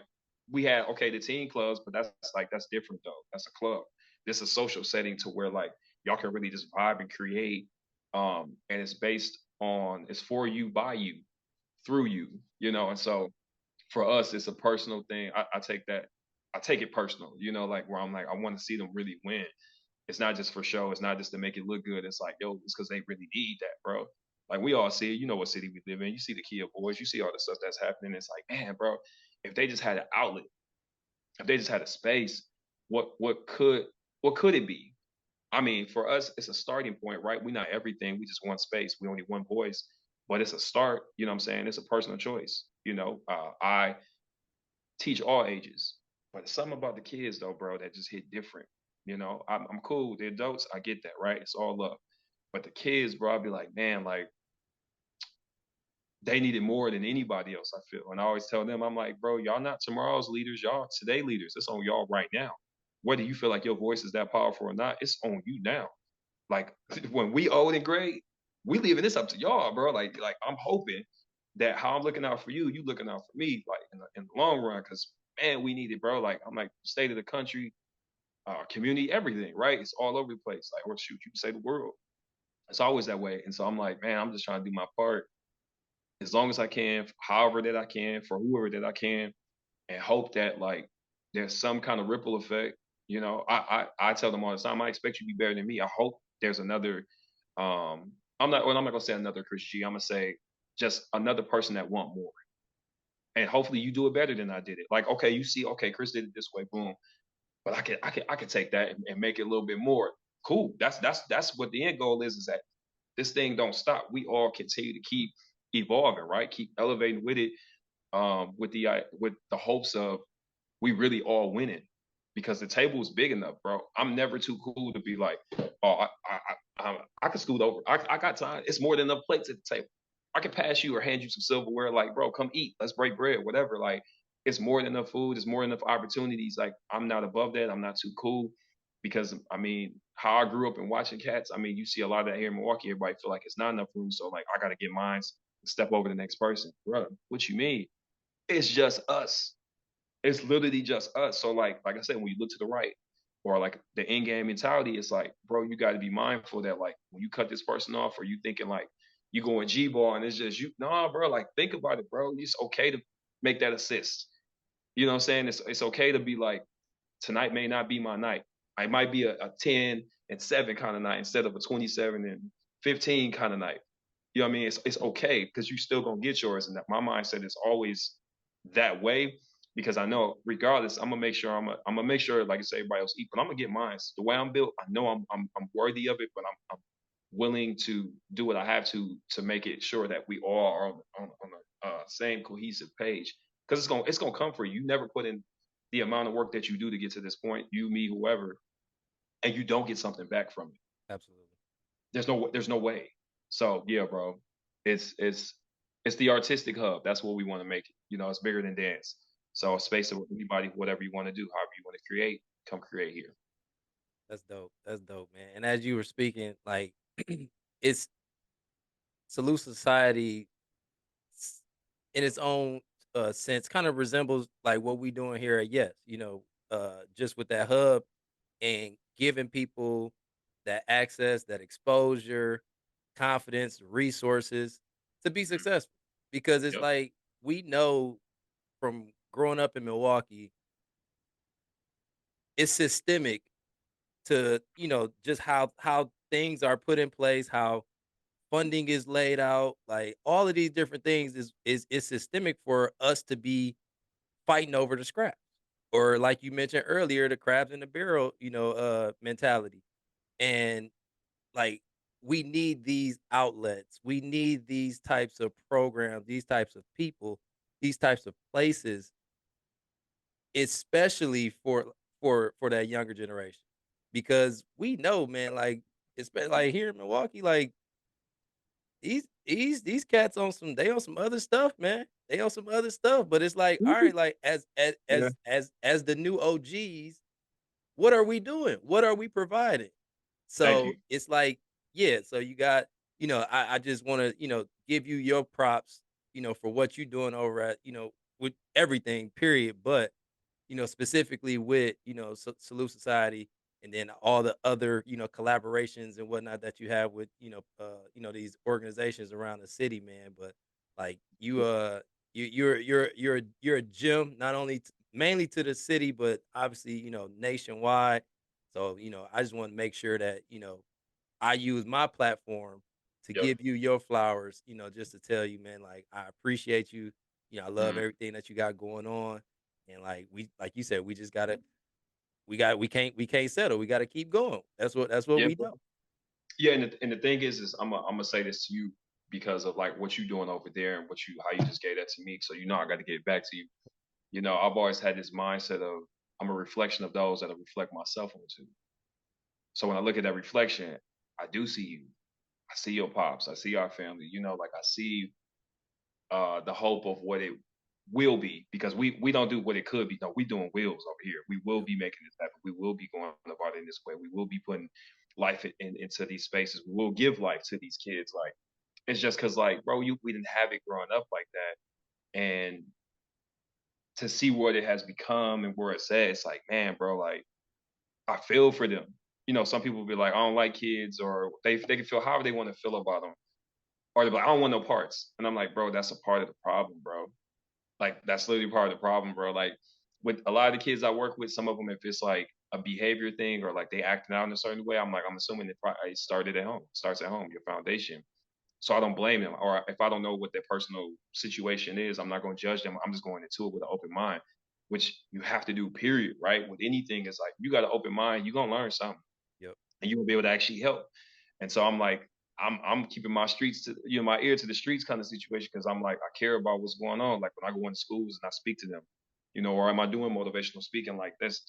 we had okay the teen clubs, but that's different though. That's a club. This is a social setting to where like y'all can really just vibe and create. And it's based on it's for you, by you, through you, you know. And so for us, it's a personal thing. I take that, I take it personal, you know, like where I'm like, I want to see them really win. It's not just for show. It's not just to make it look good. It's like, yo, it's because they really need that, bro. Like we all see it. You know what city we live in. You see the Kia boys. You see all the stuff that's happening. It's like, man, bro, if they just had an outlet, if they just had a space, what what could it be? I mean, for us, it's a starting point, right? We're not everything. We just want space. We only one voice, but it's a start. You know what I'm saying? It's a personal choice. You know, I teach all ages, but it's something about the kids though, bro, that just hit different. You know, I'm cool with the adults. I get that, right? It's all love. But the kids, bro, I'll be like, man, like they need it more than anybody else, I feel. And I always tell them, I'm like, bro, y'all not tomorrow's leaders, y'all today leaders. It's on y'all right now. Whether you feel like your voice is that powerful or not, it's on you now. Like when we old and gray, we leaving this up to y'all, bro. Like I'm hoping that how I'm looking out for you, you looking out for me, like in the long run, because man, we need it, bro. Like I'm like state of the country, community, everything, right? It's all over the place. Like, or shoot, you can say the world. It's always that way. And so I'm like, man, I'm just trying to do my part as long as I can, however that I can, for whoever that I can, and hope that like there's some kind of ripple effect. You know, I tell them all the time, I expect you to be better than me. I hope there's another. I'm not gonna say another Chris G. I'm gonna say just another person that want more, and hopefully you do it better than I did it. Like, okay, you see, okay, Chris did it this way, boom. But I can take that and make it a little bit more. Cool. That's what the end goal is that this thing don't stop. We all continue to keep evolving, right? Keep elevating with it, with the hopes of we really all winning because the table is big enough, bro. I'm never too cool to be like, oh, I can scoot over. I got time. It's more than enough plates at the table. I can pass you or hand you some silverware. Like, bro, come eat. Let's break bread. Whatever. Like, it's more than enough food. It's more than enough opportunities. Like, I'm not above that. I'm not too cool because I mean, how I grew up and watching cats. I mean, you see a lot of that here in Milwaukee. Everybody feel like it's not enough room, so like, I got to get mine. Step over the next person, bro. What you mean? It's just us. It's literally just us. So like I said, when you look to the right or like the end game mentality, it's like, bro, you got to be mindful that like when you cut this person off, or you thinking like you going G ball and it's just you. Nah, bro. Like think about it, bro. It's okay to make that assist. You know what I'm saying? It's okay to be like tonight may not be my night. I might be a 10-7 kind of night instead of a 27-15 kind of night. You know what I mean? It's okay because you still gonna get yours. And that my mindset is always that way because I know regardless, I'm gonna make sure like I say everybody else eat, but I'm gonna get mine. The way I'm built, I know I'm worthy of it, but I'm willing to do what I have to make it sure that we all are on the same cohesive page. Because it's gonna come for you. You never put in the amount of work that you do to get to this point, you, me, whoever, and you don't get something back from it. Absolutely. There's no way. So yeah, bro, it's the artistic hub. That's what we want to make it. You know, it's bigger than dance. So a Yeah, space of anybody, whatever you want to do, however you want to create, come create here. that's dope. That's dope, man. And as you were speaking, like it's Salute Society s- in its own sense kind of resembles like what we doing here at Yes, just with that hub and giving people that access, that exposure, confidence, resources to be Mhm. successful. Because it's Yep. like we know from growing up in Milwaukee, it's systemic to, just how things are put in place, how funding is laid out, like all of these different things is systemic for us to be fighting over the scraps. Or like you mentioned earlier, the crabs in the barrel, mentality. And like we need these outlets. We need these types of programs, these types of people, these types of places, especially for that younger generation. Because we know, man, like especially like here in Milwaukee, like these cats on some other stuff, man. They on some other stuff, but it's like, all Mhm. right, like Yeah. as the new OGs, what are we doing? What are we providing? Thank So you. it's like, yeah, so you got, I just want to, give you your props, for what you're doing over at, with everything, period. But specifically with, Salute Society and then all the other, collaborations and whatnot that you have with, these organizations around the city, man. But like you're a gem, not only mainly to the city, but obviously, nationwide. So, I just want to make sure that, I use my platform to Yep. give you your flowers, just to tell you, man, like I appreciate you. I love Mhm. everything that you got going on. And like you said, we just gotta we can't settle. We gotta keep going. That's what Yeah, we bro. know. Yeah, and the thing is I'm gonna say this to you because of like what you doing over there and what you how you just gave that to me. So you know I got to get it back to you. You know, I've always had this mindset of I'm a reflection of those that I reflect myself onto. So when I look at that reflection, I do see you. I see your pops. I see our family. You know, like I see the hope of what it will be, because we don't do what it could be. No, we doing wills over here. We will Yep. be making this happen. We will be going about it in this way. We will be putting life into these spaces. We will give life to these kids. Like, it's just because, like, bro, we didn't have it growing up like that, and to see what it has become and where it's at, it's like, man, bro, like, I feel for them. Some people be like, I don't like kids, or they can feel however they want to feel about them, or they're like, I don't want no parts. And I'm like, bro, that's a part of the problem, bro. Like, that's literally part of the problem, bro. Like, with a lot of the kids I work with, some of them, if it's like a behavior thing or like they acting out in a certain way, I'm like, I'm assuming it started at home. It starts at home, your foundation. So I don't blame them. Or if I don't know what their personal situation is, I'm not going to judge them. I'm just going into it with an open mind, which you have to do, period, right? With anything, it's like, you got an open mind, you're going to learn something, Yep. and you will be able to actually help. And so I'm like, I'm keeping my streets to, my ear to the streets kind of situation, because I'm like, I care about what's going on. Like, when I go into schools and I speak to them, or am I doing motivational speaking? Like, there's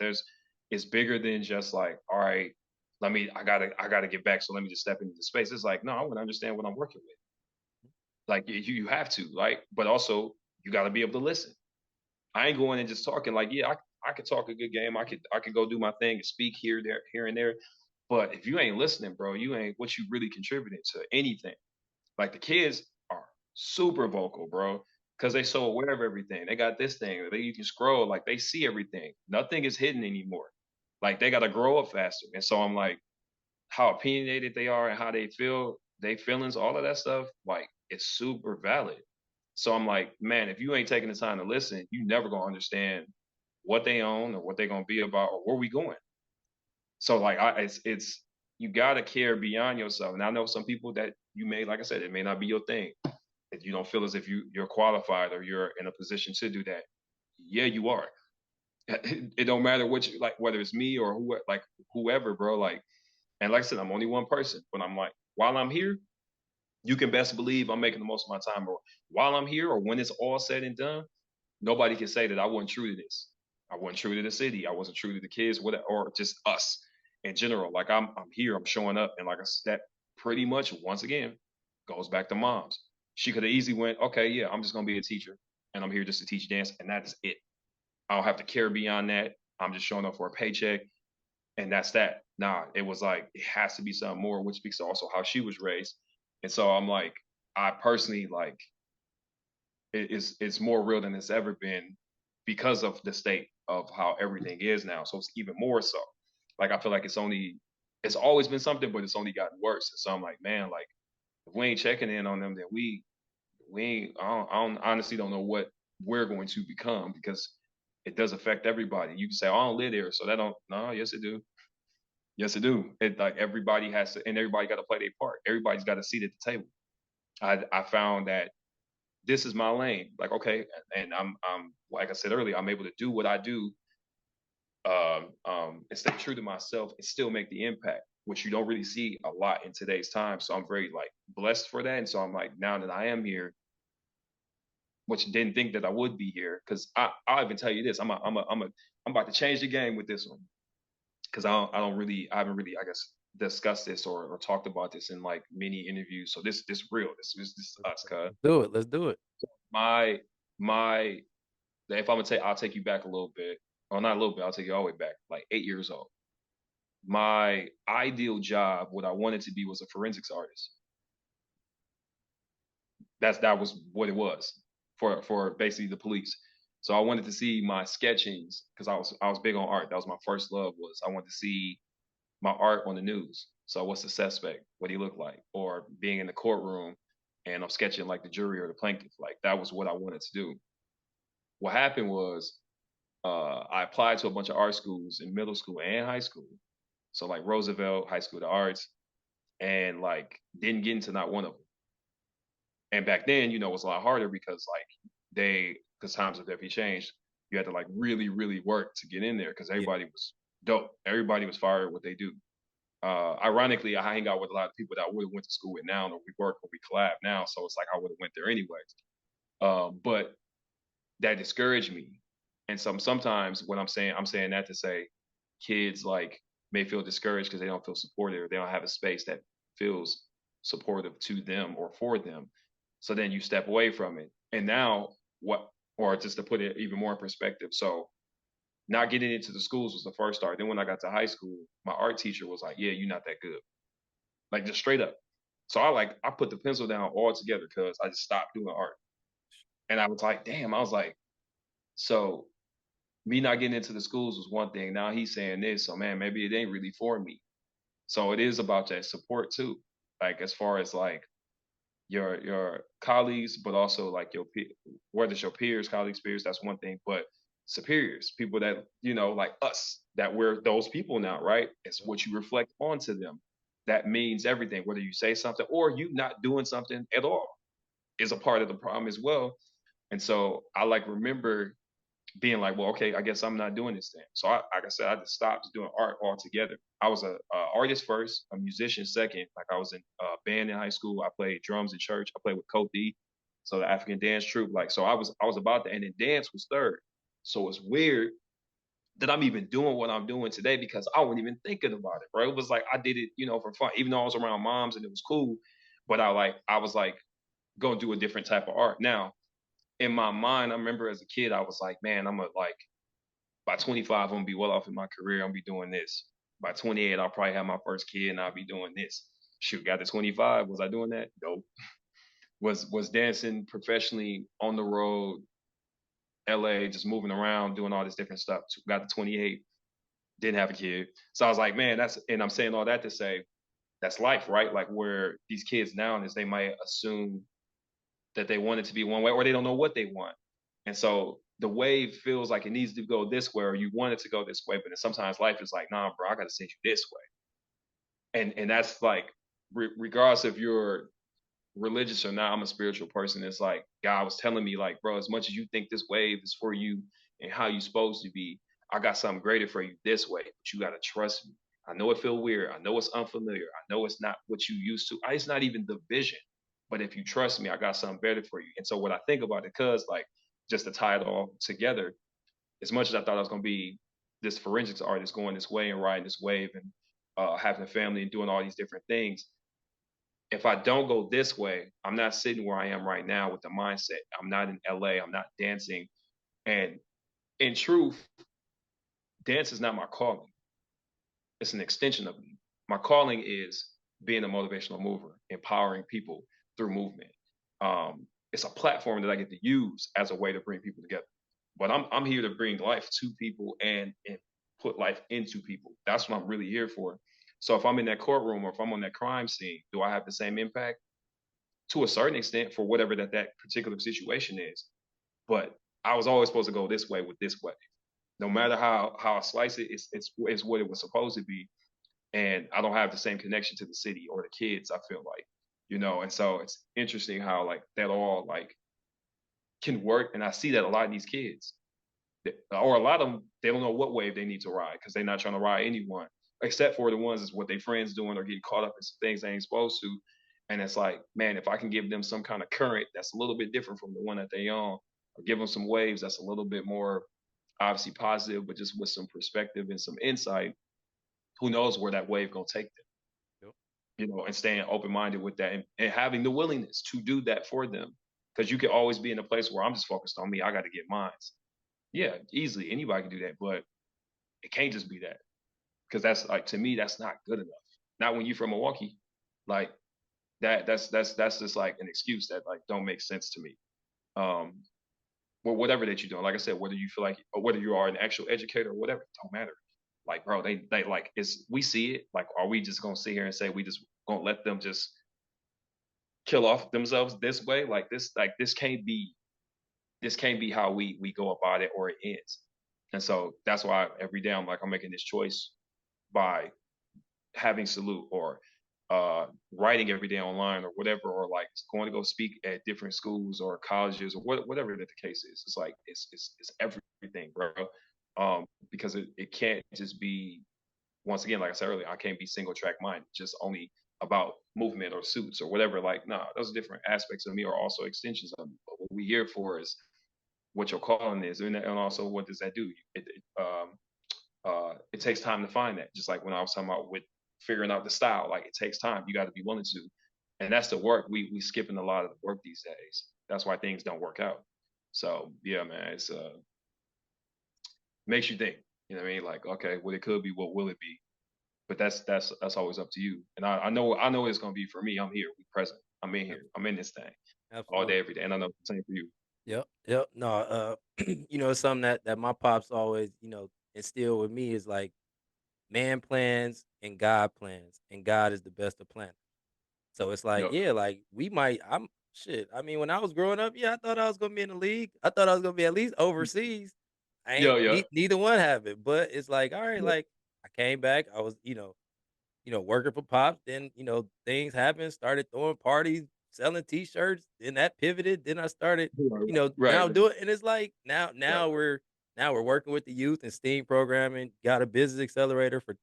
it's bigger than just like, all right, I gotta get back. So let me just step into the space. It's like, no, I want to understand what I'm working with. Like, you have to, right? But also, you got to be able to listen. I ain't going and just talking. Like, yeah, I could talk a good game. I could go do my thing and speak here and there. But if you ain't listening, bro, you ain't what you really contributing to anything. Like, the kids are super vocal, bro, because they so aware of everything. They got this thing. You can scroll, like, they see everything. Nothing is hidden anymore. Like, they got to grow up faster. And so I'm like, how opinionated they are and how they feel, they feelings, all of that stuff, like, it's super valid. So I'm like, man, if you ain't taking the time to listen, you never gonna understand what they own or what they're gonna be about or where we going. So, like, it's you gotta care beyond yourself. And I know some people that you may, like I said, it may not be your thing. If you don't feel as if you're qualified or you're in a position to do that, yeah, you are. It don't matter what you like, whether it's me or whoever, bro. Like, and like I said, I'm only one person, but I'm like, while I'm here, you can best believe I'm making the most of my time. Or while I'm here, or when it's all said and done, nobody can say that I wasn't true to this. I wasn't true to the city. I wasn't true to the kids, whatever, or just us in general. Like, I'm here, I'm showing up, and like I said, that pretty much once again goes back to moms. She could have easily went, okay, yeah, I'm just gonna be a teacher, and I'm here just to teach dance, and that's it. I don't have to care beyond that. I'm just showing up for a paycheck, and that's that. Nah, it was like, it has to be something more, which speaks to also how she was raised. And so I'm like, I personally, like, it's more real than it's ever been because of the state of how everything is now. So it's even more so. Like, I feel like it's always been something, but it's only gotten worse. And so I'm like, man, like, if we ain't checking in on them, then we ain't. I don't honestly don't know what we're going to become, because it does affect everybody. You can say, oh, I don't live there, so that don't. No, yes it do. Yes it do. It, like, everybody has to, and everybody got to play their part. Everybody's got a seat at the table. I found that this is my lane. Like, okay, and I'm like I said earlier, I'm able to do what I do, and stay true to myself and still make the impact, which you don't really see a lot in today's time. So I'm very, like, blessed for that. And so I'm like, now that I am here, which didn't think that I would be here, because I'll even tell you this, I'm about to change the game with this one, because I haven't really, I guess, discussed this or talked about this in like many interviews. So this real, this us, cuz Let's do it. Let's do it. my my if I'm gonna take, I'll take you back a little bit. Well, not a little bit, I'll take you all the way back, like 8 years old. My ideal job, what I wanted to be, was a forensics artist. That was what it was for basically the police. So I wanted to see my sketchings, because I was big on art. That was my first love. Was I wanted to see my art on the news. So what's the suspect? What do he look like? Or being in the courtroom and I'm sketching like the jury or the plaintiff. Like, that was what I wanted to do. What happened was, I applied to a bunch of art schools in middle school and high school. So, like, Roosevelt High School of the Arts, and like didn't get into not one of them. And back then, it was a lot harder, because like because times have definitely changed. You had to, like, really, really work to get in there, because Yeah. everybody was dope. Everybody was fired at what they do. Ironically, I hang out with a lot of people that I would have went to school with now, or we work or we collab now. So it's like I would have went there anyways. But that discouraged me. And sometimes when I'm saying that to say, kids, like, may feel discouraged because they don't feel supported, or they don't have a space that feels supportive to them or for them. So then you step away from it. And now what, or just to put it even more in perspective. So not getting into the schools was the first start. Then when I got to high school, my art teacher was like, yeah, you're not that good. Like just straight up. So I put the pencil down altogether because I just stopped doing art. And I was like, damn, I was like, so me not getting into the schools was one thing. Now he's saying this. So man, maybe it ain't really for me. So it is about that support too. Like as far as like your colleagues, but also like whether it's your peers, colleagues, peers, that's one thing. But superiors, people that like us, that we're those people now, right? It's what you reflect onto them. That means everything. Whether you say something or you not doing something at all is a part of the problem as well. And so I like remember being like, well, okay, I guess I'm not doing this thing. So like I said, I just stopped doing art altogether. I was a artist first, a musician second. Like I was in a band in high school. I played drums in church. I played with Cote D, so the African dance troupe. Like so, I was about that, and then dance was third. So it's weird that I'm even doing what I'm doing today because I wasn't even thinking about it, bro. It was like I did it, for fun, even though I was around moms and it was cool. But I was like going to do a different type of art. Now in my mind, I remember as a kid, I was like, man, I'm gonna like by 25, I'm gonna be well off in my career. I'm gonna be doing this. By 28, I'll probably have my first kid and I'll be doing this. Shoot, got to 25. Was I doing that? Nope. Was dancing professionally on the road, LA, just moving around, doing all this different stuff. Got to 28, didn't have a kid. So I was like, man, and I'm saying all that to say that's life, right? Like where these kids now is they might assume that they want it to be one way or they don't know what they want. And so the wave feels like it needs to go this way or you want it to go this way, but then sometimes life is like, nah, bro, I got to send you this way. And that's like, regardless if you're religious or not, I'm a spiritual person. It's like God was telling me, like, bro, as much as you think this wave is for you and how you supposed to be, I got something greater for you this way, but you got to trust me. I know it feel weird. I know it's unfamiliar. I know it's not what you used to. It's not even the vision. But if you trust me, I got something better for you. And so what I think about it, cause like just to tie it all together, as much as I thought I was gonna be this forensics artist going this way and riding this wave and having a family and doing all these different things, if I don't go this way, I'm not sitting where I am right now with the mindset. I'm not in LA. I'm not dancing. And in truth, dance is not my calling. It's an extension of me. My calling is being a motivational mover, empowering people through movement. It's a platform that I get to use as a way to bring people together. But I'm here to bring life to people and put life into people. That's what I'm really here for. So if I'm in that courtroom or if I'm on that crime scene, do I have the same impact? To a certain extent for whatever that particular situation is. But I was always supposed to go this way with this way. No matter how I slice it, it's what it was supposed to be. And I don't have the same connection to the city or the kids, I feel like, and so it's interesting how like that all like can work. And I see that a lot of these kids, or a lot of them, they don't know what wave they need to ride because they're not trying to ride anyone, except for the ones is what their friends doing or getting caught up in some things they ain't supposed to. And it's like, man, if I can give them some kind of current that's a little bit different from the one that they on, or give them some waves that's a little bit more obviously positive, but just with some perspective and some insight, who knows where that wave gonna take them, Yep. and staying open minded with that and having the willingness to do that for them. Because you can always be in a place where I'm just focused on me. I got to get mine. Yeah, easily anybody can do that, but it can't just be that because that's like to me that's not good enough. Not when you're from Milwaukee, like that's just like an excuse that like don't make sense to me. Um, well, whatever that you're doing, like I said, whether you feel like or whether you are an actual educator or whatever, it don't matter. Like, bro, they like it's we see it. Like, are we just gonna sit here and say we just gonna let them just kill off themselves this way? Like this can't be how we go about it or it ends. And so that's why every day I'm making this choice by having salute or writing every day online or whatever, or like going to go speak at different schools or colleges or whatever that the case is. It's like it's everything, bro. Because it can't just be once again, like I said earlier, I can't be single track minded, just only about movement or suits or whatever. Like, nah, those different aspects of me are also extensions of me. But what we here for is what your calling is, and also what does that do? It takes time to find that. Just like when I was talking about with figuring out the style, like it takes time. You got to be willing to. and that's the work. We skipping a lot of the work these days. That's why things don't work out. So yeah, man, it's makes you think. You know what I mean? Like, okay, what it could be, what will it be? But that's always up to you. And I know what it's gonna be for me. I'm here, we present. I'm in here. I'm Absolutely. in this thing all day, Absolutely. every day. And I know the same for you. Yep. Yep. No, it's something that my pops always, instill with me is like man plans and God plans, and God is the best of planners. So it's like, Yep. yeah, like I'm shit. I mean, when I was growing up, yeah, I thought I was gonna be in the league. I thought I was gonna be at least overseas. I Yeah, ain't yeah. neither one have it. But it's like, all right, Yeah. like I came back. I was, working for pops. Then, things happened, started throwing parties, selling t-shirts. Then that pivoted. Then I started, Right, now right, doing, and it's like now right. now we're working with the youth and STEAM programming, got a business accelerator for,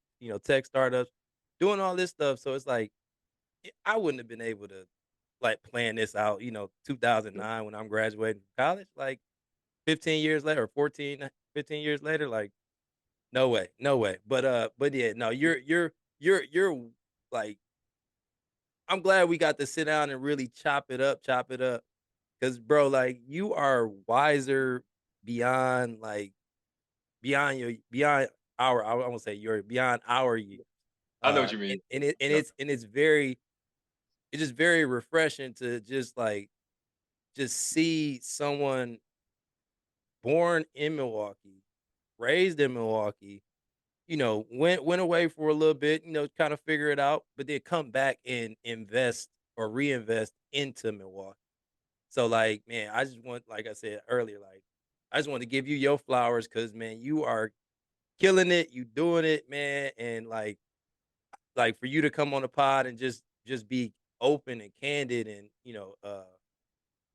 tech startups, doing all this stuff. So it's like I wouldn't have been able to like plan this out, Yeah. 2009 when I'm graduating from college, like 15 years later or 14, 15 years later, like no way, no way. But yeah, no, you're like I'm glad we got to sit down and really chop it up. Cause bro, like you are wiser beyond like beyond our I won't say your beyond our years. I know what you And, mean. and it and Yeah. it's just very refreshing to just see someone born in Milwaukee, raised in Milwaukee, went away for a little bit, kind of figure it out, but then come back and invest or reinvest into Milwaukee. So like, man, I just want, like I said earlier, like I just want to give you your flowers because man, you are killing it, you doing it, man, and like for you to come on the pod and just be open and candid and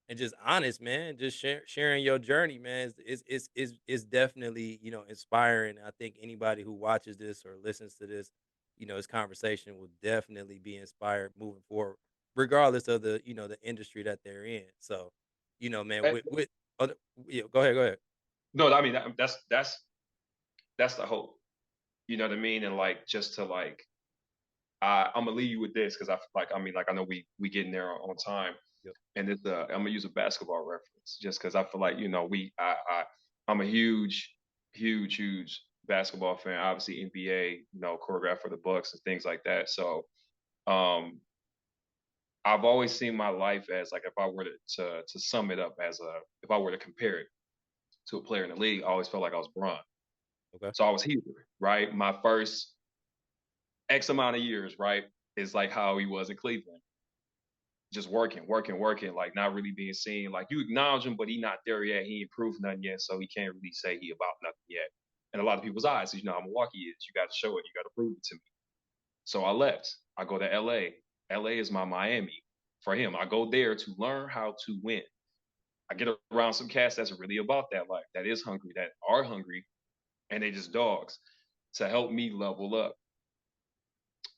and just honest, man. Just sharing your journey, man, is definitely inspiring. I think anybody who watches this or listens to this, this conversation will definitely be inspired moving forward, regardless of the industry that they're in. So, man, Eh, with other, yeah, go ahead. no, I mean that's the hope. You know what I mean? And like just to like I'm gonna leave you with this because I know we getting there on time. Yep. And it's I'm gonna use a basketball reference just because I feel like I'm a huge basketball fan. Obviously NBA, choreographer for the Bucks and things like that. So um, I've always seen my life as like if I were to sum it up as a if I were to compare it to a player in the league, I always felt like I was Bron. Okay. So I was here, right? My first X amount of years, right, is like how he was in Cleveland just working, like not really being seen. Like you acknowledge him, but he not there yet. He ain't proved nothing yet, so he can't really say he about nothing yet. And a lot of people's eyes, how Milwaukee is. You got to show it. You got to prove it to me. So I left. I go to LA. LA is my Miami for him. I go there to learn how to win. I get around some cats that's really about that life, that is hungry, that are hungry, and they just dogs to help me level up.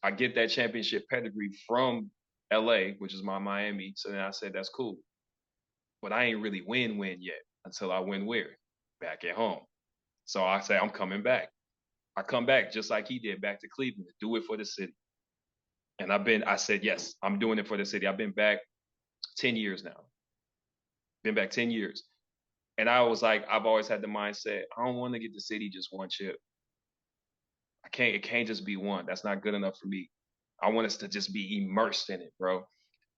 I get that championship pedigree from LA, which is my Miami. So then I said, that's cool. But I ain't really win yet until I win where? Back at home. So I say I'm coming back. I come back just like he did back to Cleveland to do it for the city. And I said, yes, I'm doing it for the city. I've been back 10 years now. Been back 10 years. And I was like, I've always had the mindset, I don't want to get the city just one chip. It can't just be one. That's not good enough for me. I want us to just be immersed in it, bro.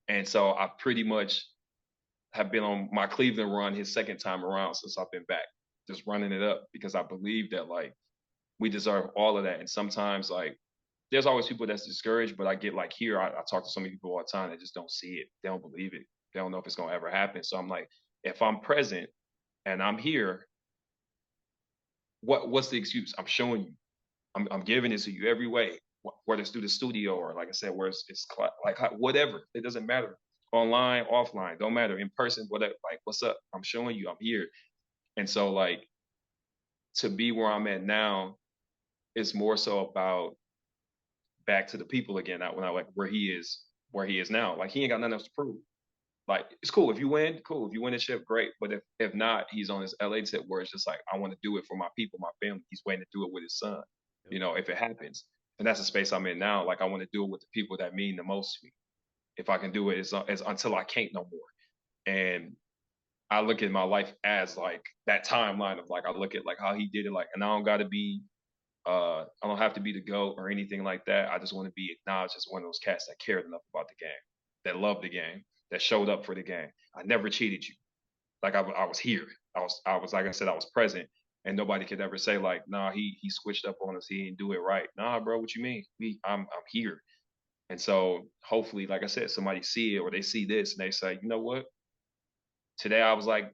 And so I pretty much have been on my Cleveland run his second time around since I've been back, just running it up because I believe that like we deserve all of that. And sometimes like there's always people that's discouraged, but I get like here, I talk to so many people all the time that just don't see it. They don't believe it. They don't know if it's gonna ever happen. So I'm like, if I'm present and I'm here, what's the excuse? I'm showing you. I'm giving it to you every way, whether it's through the studio or like I said, where like whatever. It doesn't matter. Online, offline, don't matter. In person, whatever. Like, what's up? I'm showing you. I'm here. And so like to be where I'm at now is more so about back to the people again. When I like where he is now. Like he ain't got nothing else to prove. Like it's cool if you win, cool. If you win the chip, great. But if not, he's on his LA tip where it's just like I want to do it for my people, my family. He's waiting to do it with his son. Yep. If it happens, and that's the space I'm in now. Like I want to do it with the people that mean the most to me. if I can do it, is until I can't no more. And I look at my life as like that timeline of like I look at like how he did it, like, and I don't got to be I don't have to be the GOAT or anything like that. I just want to be acknowledged as one of those cats that cared enough about the game, that loved the game, that showed up for the game. I never cheated you. Like I was here. I was like I said, I was present, and nobody could ever say like, nah, he switched up on us. He didn't do it right. Nah, bro, what you mean? I'm here. And so hopefully, like I said, somebody see it or they see this and they say, you know what? Today I was like,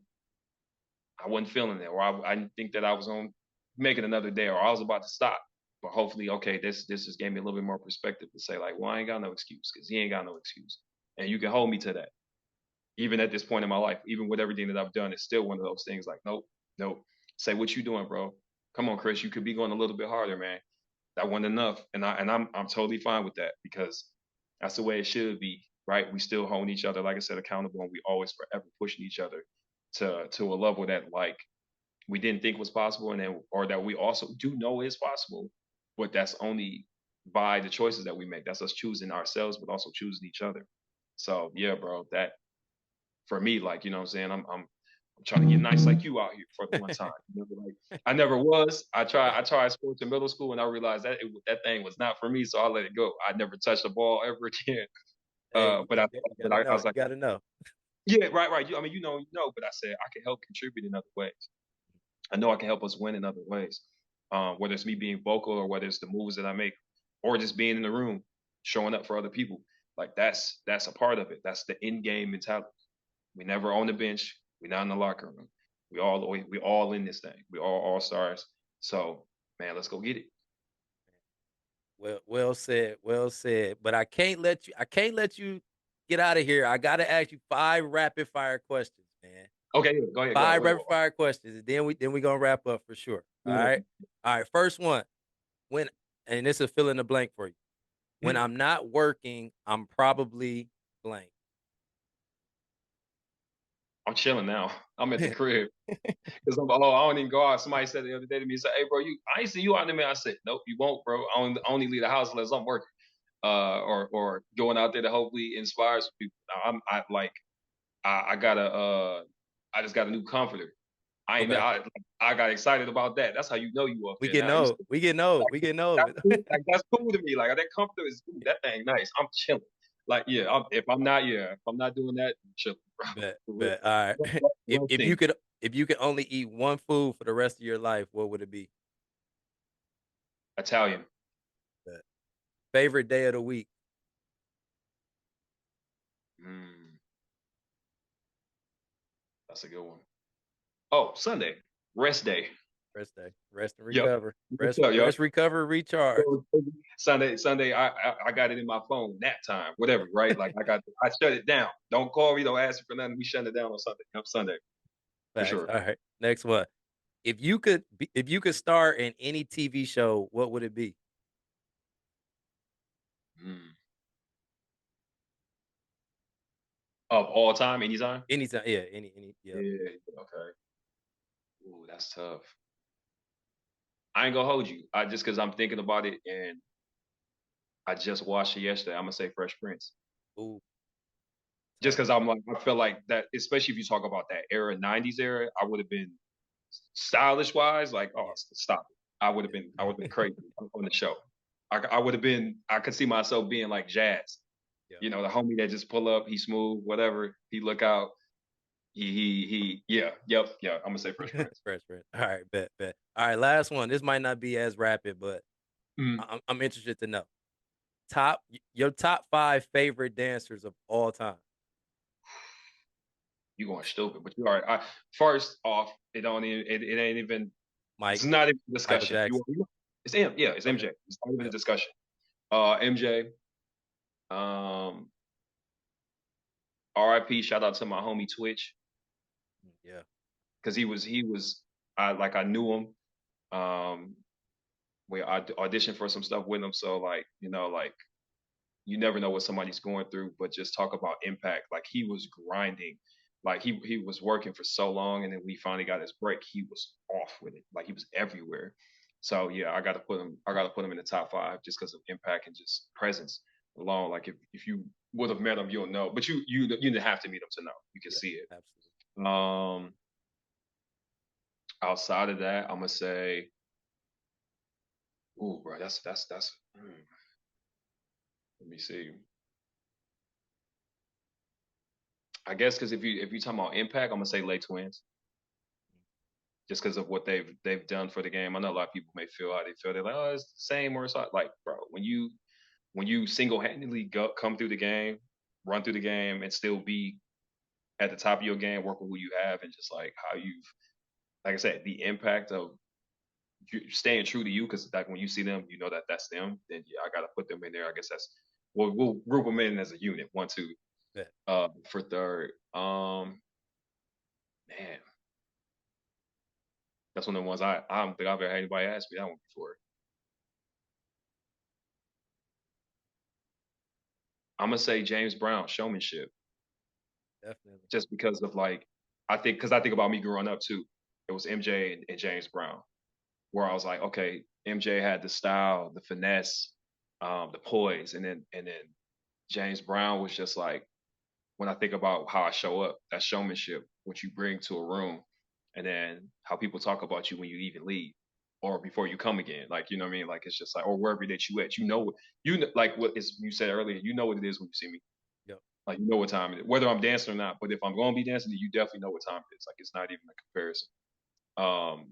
I wasn't feeling it, or I didn't think that I was on making another day, or I was about to stop. But hopefully, okay, this just gave me a little bit more perspective to say like, well, I ain't got no excuse because he ain't got no excuse, and you can hold me to that. Even at this point in my life, even with everything that I've done, it's still one of those things like, nope, nope. Say what you doing, bro. Come on, Chris, you could be going a little bit harder, man. That wasn't enough, and I'm totally fine with that because that's the way it should be, right? We still hold each other, like I said, accountable, and we always forever pushing each other to a level that like we didn't think was possible, and then or that we also do know is possible, but that's only by the choices that we make. That's us choosing ourselves, but also choosing each other. So yeah, bro, that for me, like, you know what I'm saying? I'm trying to get nice like you out here for the one time. You know, like I never was. I tried sports in middle school and I realized that that thing was not for me, so I let it go. I never touched the ball ever again. Hey, But I you but gotta I know. was You like, gotta know. yeah, right, right. I mean, but I said I can help contribute in other ways. I know I can help us win in other ways. Whether it's me being vocal or whether it's the moves that I make or just being in the room, showing up for other people. Like that's a part of it. That's the in game mentality. We never on the bench. We're not in the locker room. We all in this thing. We all stars. So man, let's go get it. Well said, well said. But I can't let you get out of here. I gotta ask you 5 rapid fire questions, man. Okay, yeah, go ahead, go ahead. 5 rapid fire questions, and then we gonna wrap up for sure. All right. All right. First one. When and this is fill in the blank for you. When I'm not working, I'm probably blank. I'm chilling now. I'm at the crib because I don't even go out. Somebody said the other day to me, said, "Hey, bro, I ain't see you out there." I said, "Nope, you won't, bro. I only leave the house unless I'm working, or going out there to hopefully inspire some people." I got I just got a new comforter. I ain't Okay. I got excited about that. That's how you know you up We there getting now. You old. say, We getting old. We getting old. that's cool to me. Like that comforter is ooh, that thing nice. I'm chilling. Like yeah, if I'm not doing that, I'm chilling, bro. Bet, For real. bet. All right. If you Resting. could only eat one food for the rest of your life, what would it be? Italian. Bet. Favorite day of the week? Mm, that's a good one. Oh, Sunday. Rest day. Rest day. Rest and Yep. recover. What's up, yo? Recover, recharge. Sunday, I got it in my phone, nap time, whatever, right? Like I shut it down. Don't call me, don't ask me for nothing. We shut it down on Sunday. Yep, Sunday, for Facts. sure. All right. Next one. If you could star in any TV show, what would it be? Mm. Of all time, anytime? Anytime. Yeah. Any. Yep. Yeah, okay. Ooh, that's tough. I ain't gonna hold you. I just because I'm thinking about it and I just watched it yesterday. I'm gonna say Fresh Prince. Ooh. Just Tough. because I'm like, I feel like that, especially if you talk about that era, '90s era, I would have been stylish wise, like, oh, Yeah. stop it. I would have been crazy on the show. I would have been, I could see myself being like Jazz, Yeah. you know, the homie that just pull up, he smooth, whatever, he look out, yeah, yep, yeah. I'm gonna say Fresh Prince. Fresh Prince. All right. Bet. Bet. All right. Last one. This might not be as rapid, but Mm. I'm interested to know. Your top 5 favorite dancers of all time. You going stupid, but you all right. First off, it ain't even, it's Mike, not even a Michael discussion. Jackson. It's yeah, it's Okay. MJ. It's not even a Yep. discussion. MJ. Um, RIP. Shout out to my homie Twitch Yeah. because I knew him. Um, we auditioned for some stuff with him, so like like you never know what somebody's going through, but just talk about impact. Like he was grinding, like he was working for so long, and then we finally got his break. He was off with it, like he was everywhere. So yeah, I got to put him. I got to put him in the top 5 just because of impact and just presence. alone. Like if you would have met him, you'll know. But you didn't have to meet him to know. You can Yeah, see it. absolutely. Um, Outside of that, I'm gonna say, ooh, bro, that's. Let me see. I guess because if you talking about impact, I'm gonna say Lay Twins, just because of what they've done for the game. I know a lot of people may feel how they feel. They're like, oh, it's the same or it's not. Like, bro, when you single handedly come through the game, run through the game, and still be at the top of your game, work with who you have, and just like how you've, like I said, the impact of staying true to you. Because like when you see them, you know that that's them. Then yeah, I gotta put them in there. I guess that's we'll group them in as a unit. One, two, Yeah, for third. Man, that's one of the ones I don't think I've ever had anybody ask me that one before. I'm gonna say James Brown, showmanship, definitely. just because of like I think about me growing up too. It was MJ and James Brown, where I was like, okay, MJ had the style, the finesse, the poise, and then James Brown was just like when I think about how I show up, that showmanship, what you bring to a room, and then how people talk about you when you even leave or before you come again. Like, you know what I mean? Like, it's just like, or wherever that you at, like what is you said earlier, you know what it is when you see me. Yep. Like, you know what time it is, whether I'm dancing or not. But if I'm going to be dancing, then you definitely know what time it is. Like, it's not even a comparison. Um,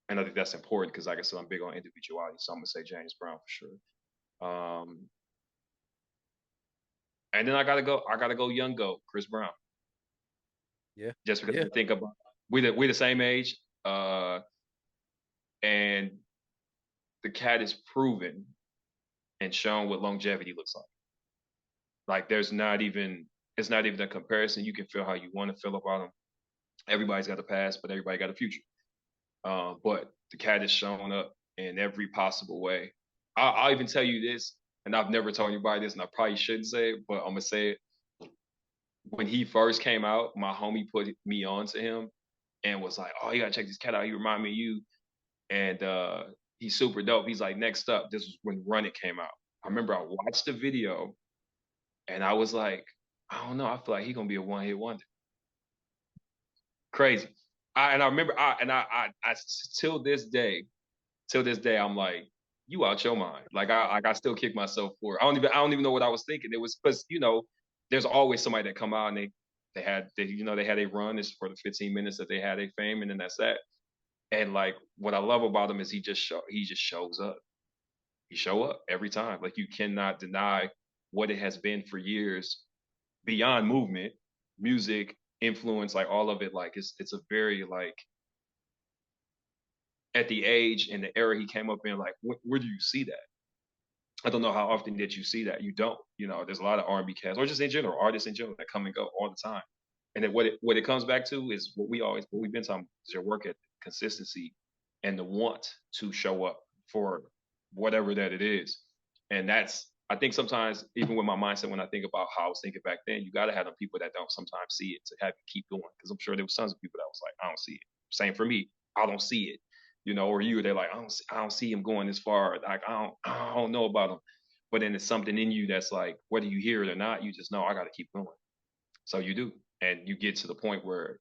and I think that's important because, like I said, I'm big on individuality. So I'm gonna say James Brown for sure. And then I gotta go young goat, Chris Brown. Yeah. Just because Yeah. I think about we're the same age, and the cat is proven and shown what longevity looks like. Like it's not even a comparison. You can feel how you want to feel about him. Everybody's got a past, but everybody got a future. But the cat is showing up in every possible way. I'll even tell you this, and I've never told anybody this, and I probably shouldn't say it, but I'm gonna say it. When he first came out, my homie put me on to him and was like, "Oh, you gotta check this cat out. He remind me of you." And he's super dope. He's like, next up, this was when Run It came out. I remember I watched the video and I was like, I don't know. I feel like he's gonna be a one hit wonder. Crazy. And I remember I till this day, I'm like, you out your mind. I still kick myself for it. I don't even know what I was thinking. It was because there's always somebody that come out and they had a run. It's for the 15 minutes that they had a fame, and then that's that. And like what I love about him is he just shows up. He show up every time. Like you cannot deny what it has been for years beyond movement, music, influence, like all of it. Like it's a very like at the age and the era he came up in. Like where do you see that? I don't know how often that you see that. You don't. There's a lot of R&B cats or just in general artists in general that come and go all the time. And then what it comes back to is what we've been talking about is your work ethic, consistency, and the want to show up for whatever that it is. And that's I think sometimes even with my mindset when I think about how I was thinking back then, you got to have them people that don't sometimes see it to have you keep going because I'm sure there was tons of people that was like I don't see it. Same for me, I don't see it. Or they're like I don't see him going this far. Like I don't know about him. But then it's something in you that's like whether you hear it or not, you just know I got to keep going. So you do. And you get to the point where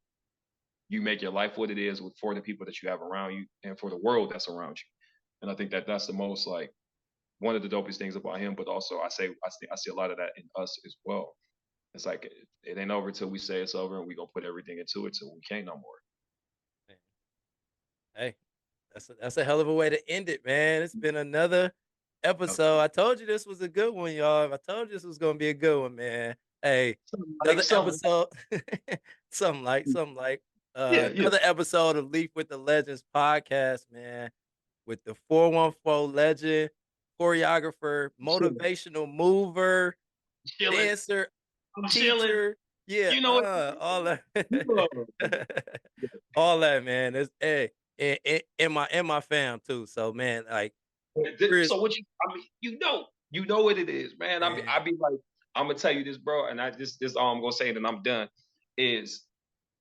you make your life what it is for the people that you have around you and for the world that's around you. And I think that that's the most like one of the dopest things about him. But also, I see a lot of that in us as well. It's like it ain't over till we say it's over, and we gonna put everything into it till we can't no more. Man. Hey, that's a hell of a way to end it, man. It's been another episode. I told you this was a good one, y'all. I told you this was gonna be a good one, man. Hey, Like another something, episode. Something like yeah, yeah, another episode of Leaf with the Legends podcast, man. With the 414 legend, choreographer, chilling, motivational mover, chilling. dancer, I'm chilling. teacher. Yeah, You know what? all that. You know, All that, man. It's hey, in my fam too. So man, like Chris, so what I mean, you know what it is, man. I man, be like, I'm gonna tell you this, bro, and this all I'm gonna say, and I'm done. Is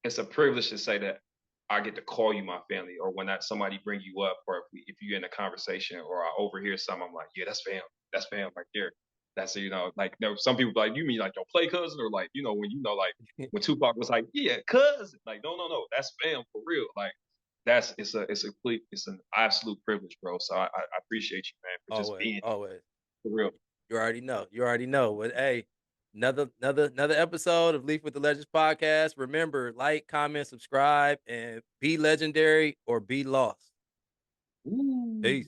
it's a privilege to say that I get to call you my family, or when that somebody bring you up, or if you're in a conversation, or I overhear something, I'm like, yeah, that's fam right there. That's it, like there some people like, you mean like your play cousin or like, when like when Tupac was like, yeah, cousin. Like, no, no, no, that's fam for real. Like it's an absolute privilege, bro. So I appreciate you, man, for just Always, being always. for real. You already know. You already know. But hey, another episode of Leaf with the Legends podcast. Remember, like, comment, subscribe, and be legendary or be lost. Ooh. Peace.